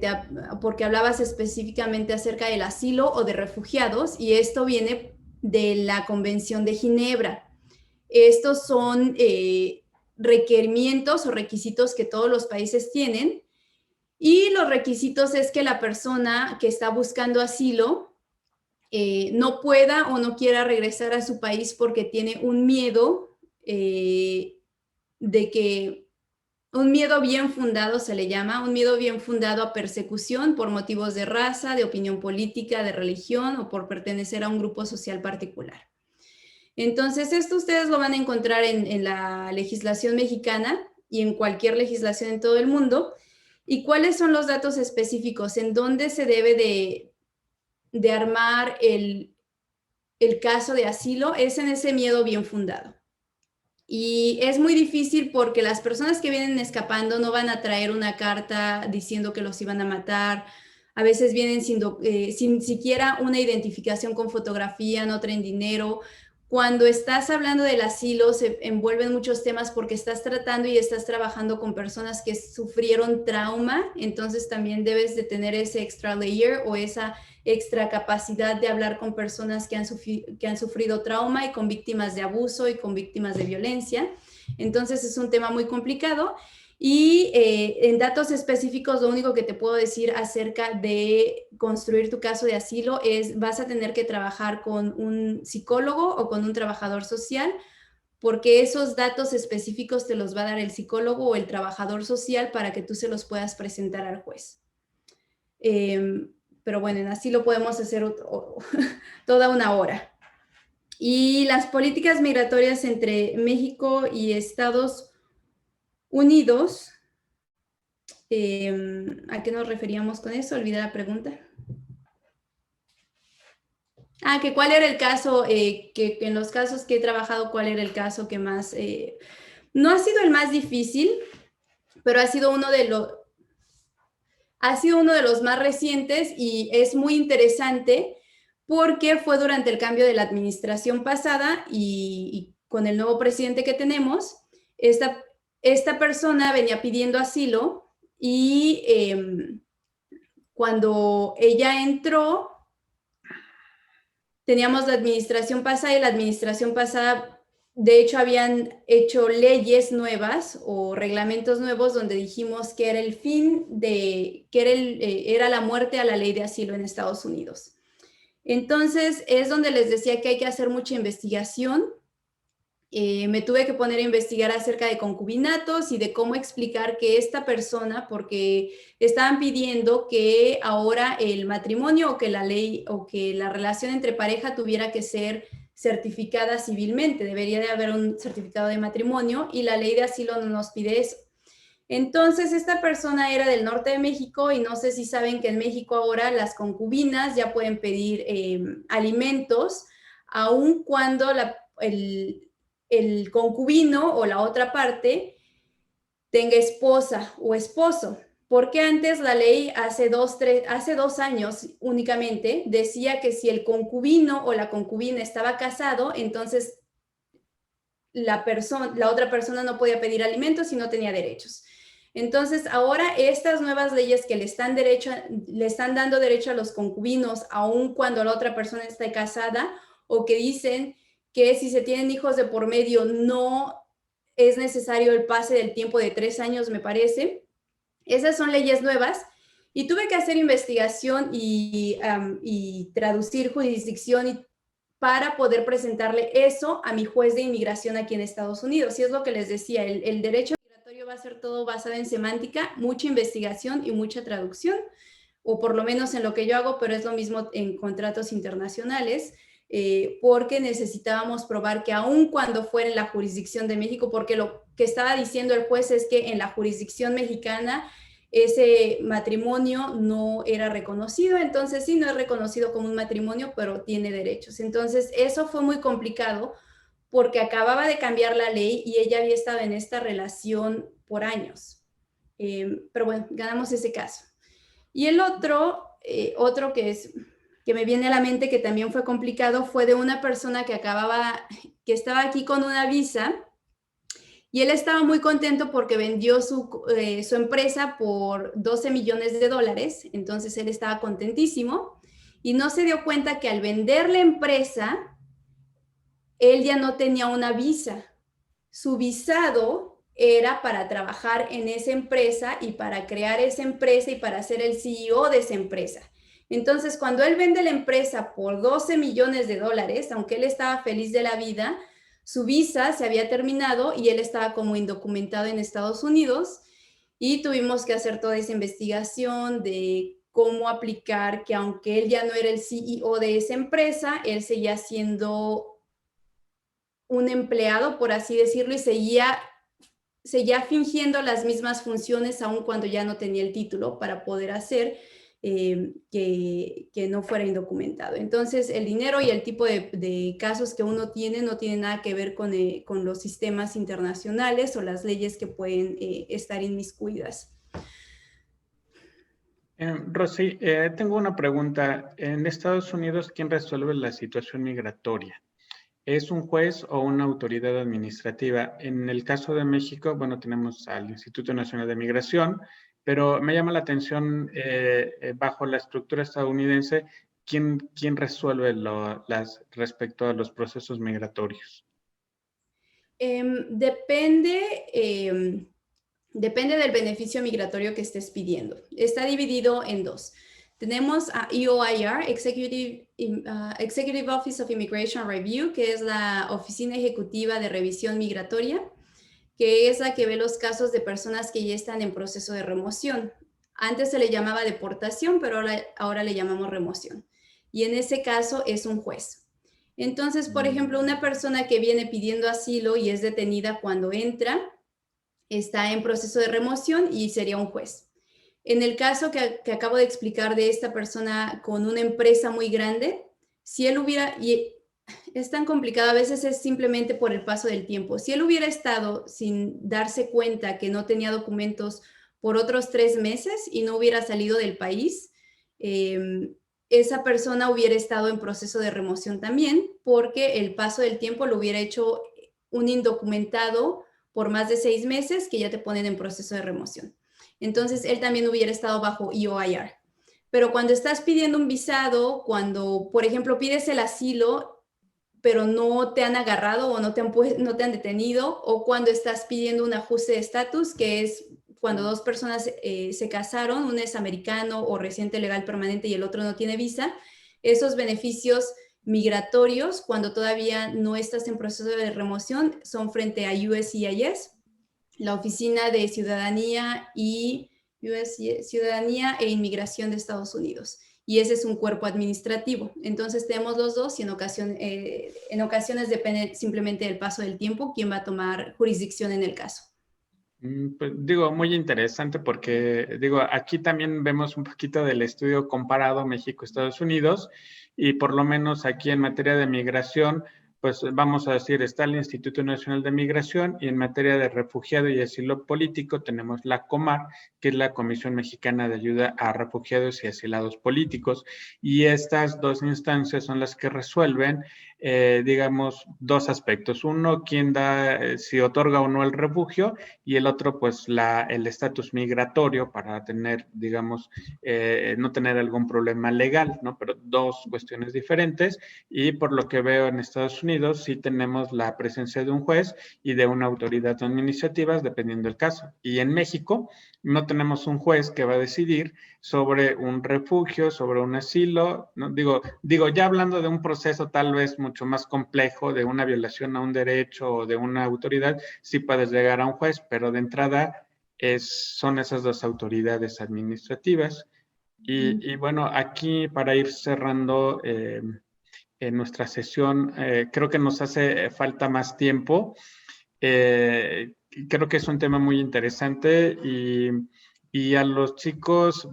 B: hablabas específicamente acerca del asilo o de refugiados, y esto viene de la Convención de Ginebra. Estos son requerimientos o requisitos que todos los países tienen, y los requisitos es que la persona que está buscando asilo no pueda o no quiera regresar a su país porque tiene un miedo un miedo bien fundado se le llama, un miedo bien fundado a persecución por motivos de raza, de opinión política, de religión o por pertenecer a un grupo social particular. Entonces, esto ustedes lo van a encontrar en la legislación mexicana y en cualquier legislación en todo el mundo. ¿Y cuáles son los datos específicos? ¿En dónde se debe de armar el caso de asilo? Es en ese miedo bien fundado. Y es muy difícil porque las personas que vienen escapando no van a traer una carta diciendo que los iban a matar. A veces vienen sin siquiera una identificación con fotografía, no traen dinero. Cuando estás hablando del asilo, se envuelven muchos temas porque estás tratando y estás trabajando con personas que sufrieron trauma, entonces también debes de tener ese extra layer o esa extra capacidad de hablar con personas que han sufrido trauma y con víctimas de abuso y con víctimas de violencia. Entonces es un tema muy complicado. Y en datos específicos, lo único que te puedo decir acerca de construir tu caso de asilo es vas a tener que trabajar con un psicólogo o con un trabajador social, porque esos datos específicos te los va a dar el psicólogo o el trabajador social para que tú se los puedas presentar al juez. Pero bueno, en asilo podemos hacer toda una hora. Y las políticas migratorias entre México y Estados Unidos, ¿a qué nos referíamos con eso? Olvidé la pregunta. Que cuál era el caso, que en los casos que he trabajado, cuál era el caso que más, no ha sido el más difícil, pero ha sido uno de los más recientes y es muy interesante porque fue durante el cambio de la administración pasada y con el nuevo presidente que tenemos, esta persona venía pidiendo asilo y cuando ella entró, teníamos la administración pasada y la administración pasada, de hecho, habían hecho leyes nuevas o reglamentos nuevos donde dijimos que era el fin de, que era la muerte a la ley de asilo en Estados Unidos. Entonces, es donde les decía que hay que hacer mucha investigación. Me tuve que poner a investigar acerca de concubinatos y de cómo explicar que esta persona, porque estaban pidiendo que ahora el matrimonio o que la ley o que la relación entre pareja tuviera que ser certificada civilmente, debería de haber un certificado de matrimonio y la ley de asilo no nos pide eso. Entonces, esta persona era del norte de México y no sé si saben que en México ahora las concubinas ya pueden pedir alimentos, aun cuando el concubino o la otra parte tenga esposa o esposo. Porque antes la ley hace 2 años únicamente decía que si el concubino o la concubina estaba casado, entonces la otra persona no podía pedir alimentos y no tenía derechos. Entonces, ahora estas nuevas leyes que le están dando derecho a los concubinos, aun cuando la otra persona esté casada, o que dicen que si se tienen hijos de por medio no es necesario el pase del tiempo de 3 años, me parece. Esas son leyes nuevas y tuve que hacer investigación y traducir jurisdicción para poder presentarle eso a mi juez de inmigración aquí en Estados Unidos. Y es lo que les decía, el derecho migratorio va a ser todo basado en semántica, mucha investigación y mucha traducción, o por lo menos en lo que yo hago, pero es lo mismo en contratos internacionales, porque necesitábamos probar que aun cuando fuera en la jurisdicción de México, porque lo que estaba diciendo el juez es que en la jurisdicción mexicana ese matrimonio no era reconocido, entonces sí, no es reconocido como un matrimonio, pero tiene derechos. Entonces eso fue muy complicado porque acababa de cambiar la ley y ella había estado en esta relación por años. Pero bueno, ganamos ese caso. Y el otro que me viene a la mente que también fue complicado fue de una persona que estaba aquí con una visa y él estaba muy contento porque vendió su empresa por $12 millones, entonces él estaba contentísimo y no se dio cuenta que al vender la empresa, él ya no tenía una visa. Su visado era para trabajar en esa empresa y para crear esa empresa y para ser el CEO de esa empresa. Entonces, cuando él vende la empresa por $12 millones, aunque él estaba feliz de la vida, su visa se había terminado y él estaba como indocumentado en Estados Unidos y tuvimos que hacer toda esa investigación de cómo aplicar que aunque él ya no era el CEO de esa empresa, él seguía siendo un empleado, por así decirlo, y seguía fingiendo las mismas funciones aun cuando ya no tenía el título para poder hacer que no fuera indocumentado. Entonces, el dinero y el tipo de casos que uno tiene no tiene nada que ver con los sistemas internacionales o las leyes que pueden estar inmiscuidas.
A: Rosy, tengo una pregunta. En Estados Unidos, ¿quién resuelve la situación migratoria? ¿Es un juez o una autoridad administrativa? En el caso de México, bueno, tenemos al Instituto Nacional de Migración, pero me llama la atención, bajo la estructura estadounidense, ¿quién resuelve respecto a los procesos migratorios?
B: Depende del beneficio migratorio que estés pidiendo. Está dividido en dos. Tenemos a EOIR, Executive Office of Immigration Review, que es la Oficina Ejecutiva de Revisión Migratoria, que es la que ve los casos de personas que ya están en proceso de remoción. Antes se le llamaba deportación, pero ahora le llamamos remoción. Y en ese caso es un juez. Entonces, por ejemplo, una persona que viene pidiendo asilo y es detenida cuando entra, está en proceso de remoción y sería un juez. En el caso que acabo de explicar de esta persona con una empresa muy grande, si él hubiera, y es tan complicado, a veces es simplemente por el paso del tiempo. Si él hubiera estado sin darse cuenta que no tenía documentos por otros 3 meses y no hubiera salido del país, esa persona hubiera estado en proceso de remoción también, porque el paso del tiempo lo hubiera hecho un indocumentado por más de 6 meses que ya te ponen en proceso de remoción. Entonces, él también hubiera estado bajo EOIR. Pero cuando estás pidiendo un visado, cuando, por ejemplo, pides el asilo, pero no te han agarrado o no te han detenido, o cuando estás pidiendo un ajuste de estatus, que es cuando 2 personas se casaron, uno es americano o residente legal permanente y el otro no tiene visa, esos beneficios migratorios, cuando todavía no estás en proceso de remoción, son frente a USCIS, la Oficina de Ciudadanía Ciudadanía e Inmigración de Estados Unidos. Y ese es un cuerpo administrativo. Entonces tenemos los dos y en ocasiones depende simplemente del paso del tiempo quién va a tomar jurisdicción en el caso.
A: Pues digo, muy interesante porque digo, aquí también vemos un poquito del estudio comparado México-Estados Unidos y por lo menos aquí en materia de migración, pues vamos a decir, está el Instituto Nacional de Migración y en materia de refugiado y asilo político tenemos la COMAR, que es la Comisión Mexicana de Ayuda a Refugiados y Asilados Políticos. Y estas dos instancias son las que resuelven, digamos, dos aspectos. Uno, quién da, si otorga o no el refugio, y el otro, pues, el estatus migratorio para tener, digamos, no tener algún problema legal, ¿no? Pero dos cuestiones diferentes. Y por lo que veo en Estados Unidos, sí tenemos la presencia de un juez y de una autoridad administrativa, dependiendo del caso. Y en México no tenemos un juez que va a decidir sobre un refugio, sobre un asilo, ¿no? Digo, ya hablando de un proceso tal vez mucho más complejo, de una violación a un derecho o de una autoridad, sí puedes llegar a un juez, pero de entrada son esas dos autoridades administrativas. Y bueno, aquí para ir cerrando en nuestra sesión, creo que nos hace falta más tiempo. Creo que es un tema muy interesante y a los chicos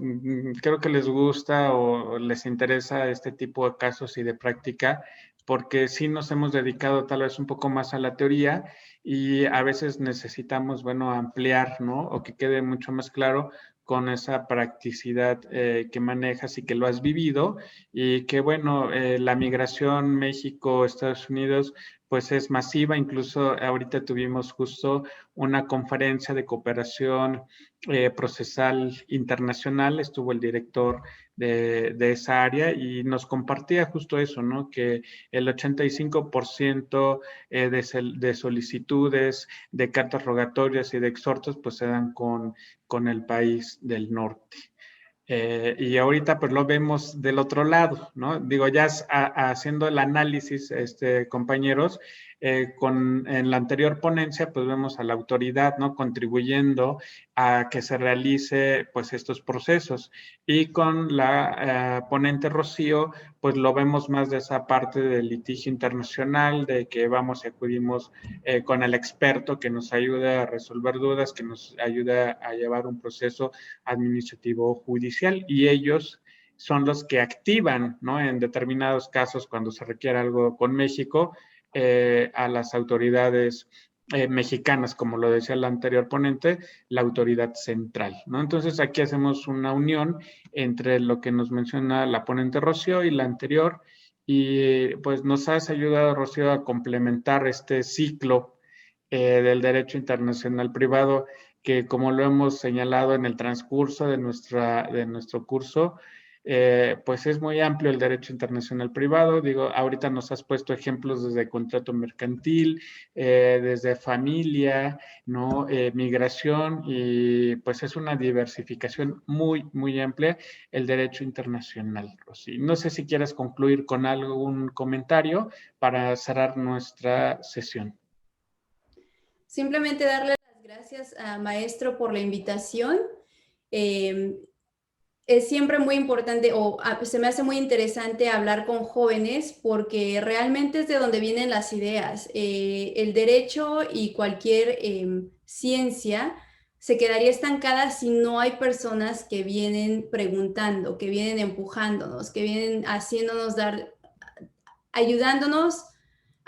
A: creo que les gusta o les interesa este tipo de casos y de práctica, porque sí nos hemos dedicado tal vez un poco más a la teoría y a veces necesitamos, bueno, ampliar, ¿no? O que quede mucho más claro con esa practicidad que manejas y que lo has vivido y que, bueno, la migración México-Estados Unidos pues es masiva. Incluso ahorita tuvimos justo una conferencia de cooperación procesal internacional, estuvo el director de esa área y nos compartía justo eso, ¿no? Que el 85% de solicitudes, de cartas rogatorias y de exhortos, pues se dan con el país del norte. Y ahorita pues lo vemos del otro lado, ¿no? Digo, ya haciendo el análisis, compañeros, en la anterior ponencia pues vemos a la autoridad, ¿no? Contribuyendo a que se realice pues estos procesos y con la ponente Rocío pues lo vemos más de esa parte del litigio internacional, de que vamos y acudimos con el experto que nos ayuda a resolver dudas, que nos ayuda a llevar un proceso administrativo judicial y ellos son los que activan, ¿no? En determinados casos cuando se requiere algo con México, a las autoridades mexicanas, como lo decía el anterior ponente, la autoridad central, ¿no? Entonces aquí hacemos una unión entre lo que nos menciona la ponente Rocío y la anterior y pues nos has ayudado, Rocío, a complementar este ciclo del derecho internacional privado que, como lo hemos señalado en el transcurso de nuestro curso, pues es muy amplio el derecho internacional privado. Digo, ahorita nos has puesto ejemplos desde contrato mercantil, desde familia, ¿no? Migración, y pues es una diversificación muy, muy amplia el derecho internacional, Rosy. No sé si quieres concluir con algún comentario para cerrar nuestra sesión.
B: Simplemente darle las gracias a maestro por la invitación. Es siempre muy importante se me hace muy interesante hablar con jóvenes porque realmente es de donde vienen las ideas. El derecho y cualquier ciencia se quedaría estancada si no hay personas que vienen preguntando, que vienen empujándonos, que vienen haciéndonos dar ayudándonos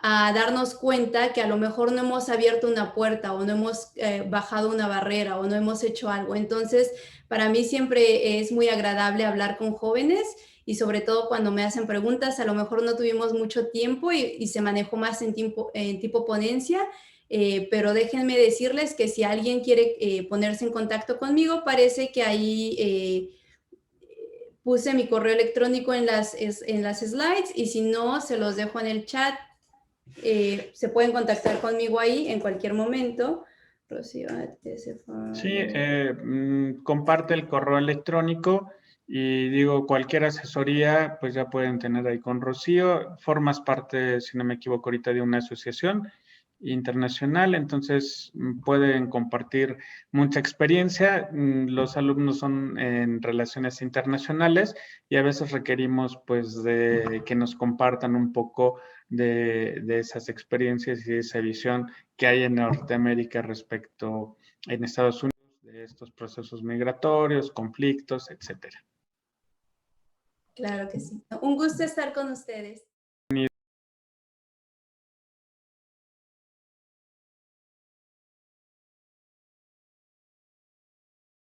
B: a darnos cuenta que a lo mejor no hemos abierto una puerta o no hemos bajado una barrera o no hemos hecho algo. Entonces, para mí siempre es muy agradable hablar con jóvenes y sobre todo cuando me hacen preguntas, a lo mejor no tuvimos mucho tiempo y se manejó más en tipo ponencia, pero déjenme decirles que si alguien quiere ponerse en contacto conmigo, parece que ahí puse mi correo electrónico en las slides y si no, se los dejo en el chat. Se pueden contactar conmigo ahí en cualquier momento. Rocío,
A: Sí, comparte el correo electrónico y digo, cualquier asesoría, pues ya pueden tener ahí con Rocío. Formas parte, si no me equivoco ahorita, de una asociación internacional, entonces pueden compartir mucha experiencia. Los alumnos son en relaciones internacionales y a veces requerimos pues de que nos compartan un poco de esas experiencias y de esa visión que hay en Norteamérica respecto en Estados Unidos de estos procesos migratorios, conflictos, etcétera.
B: Claro que sí. Un gusto estar con ustedes.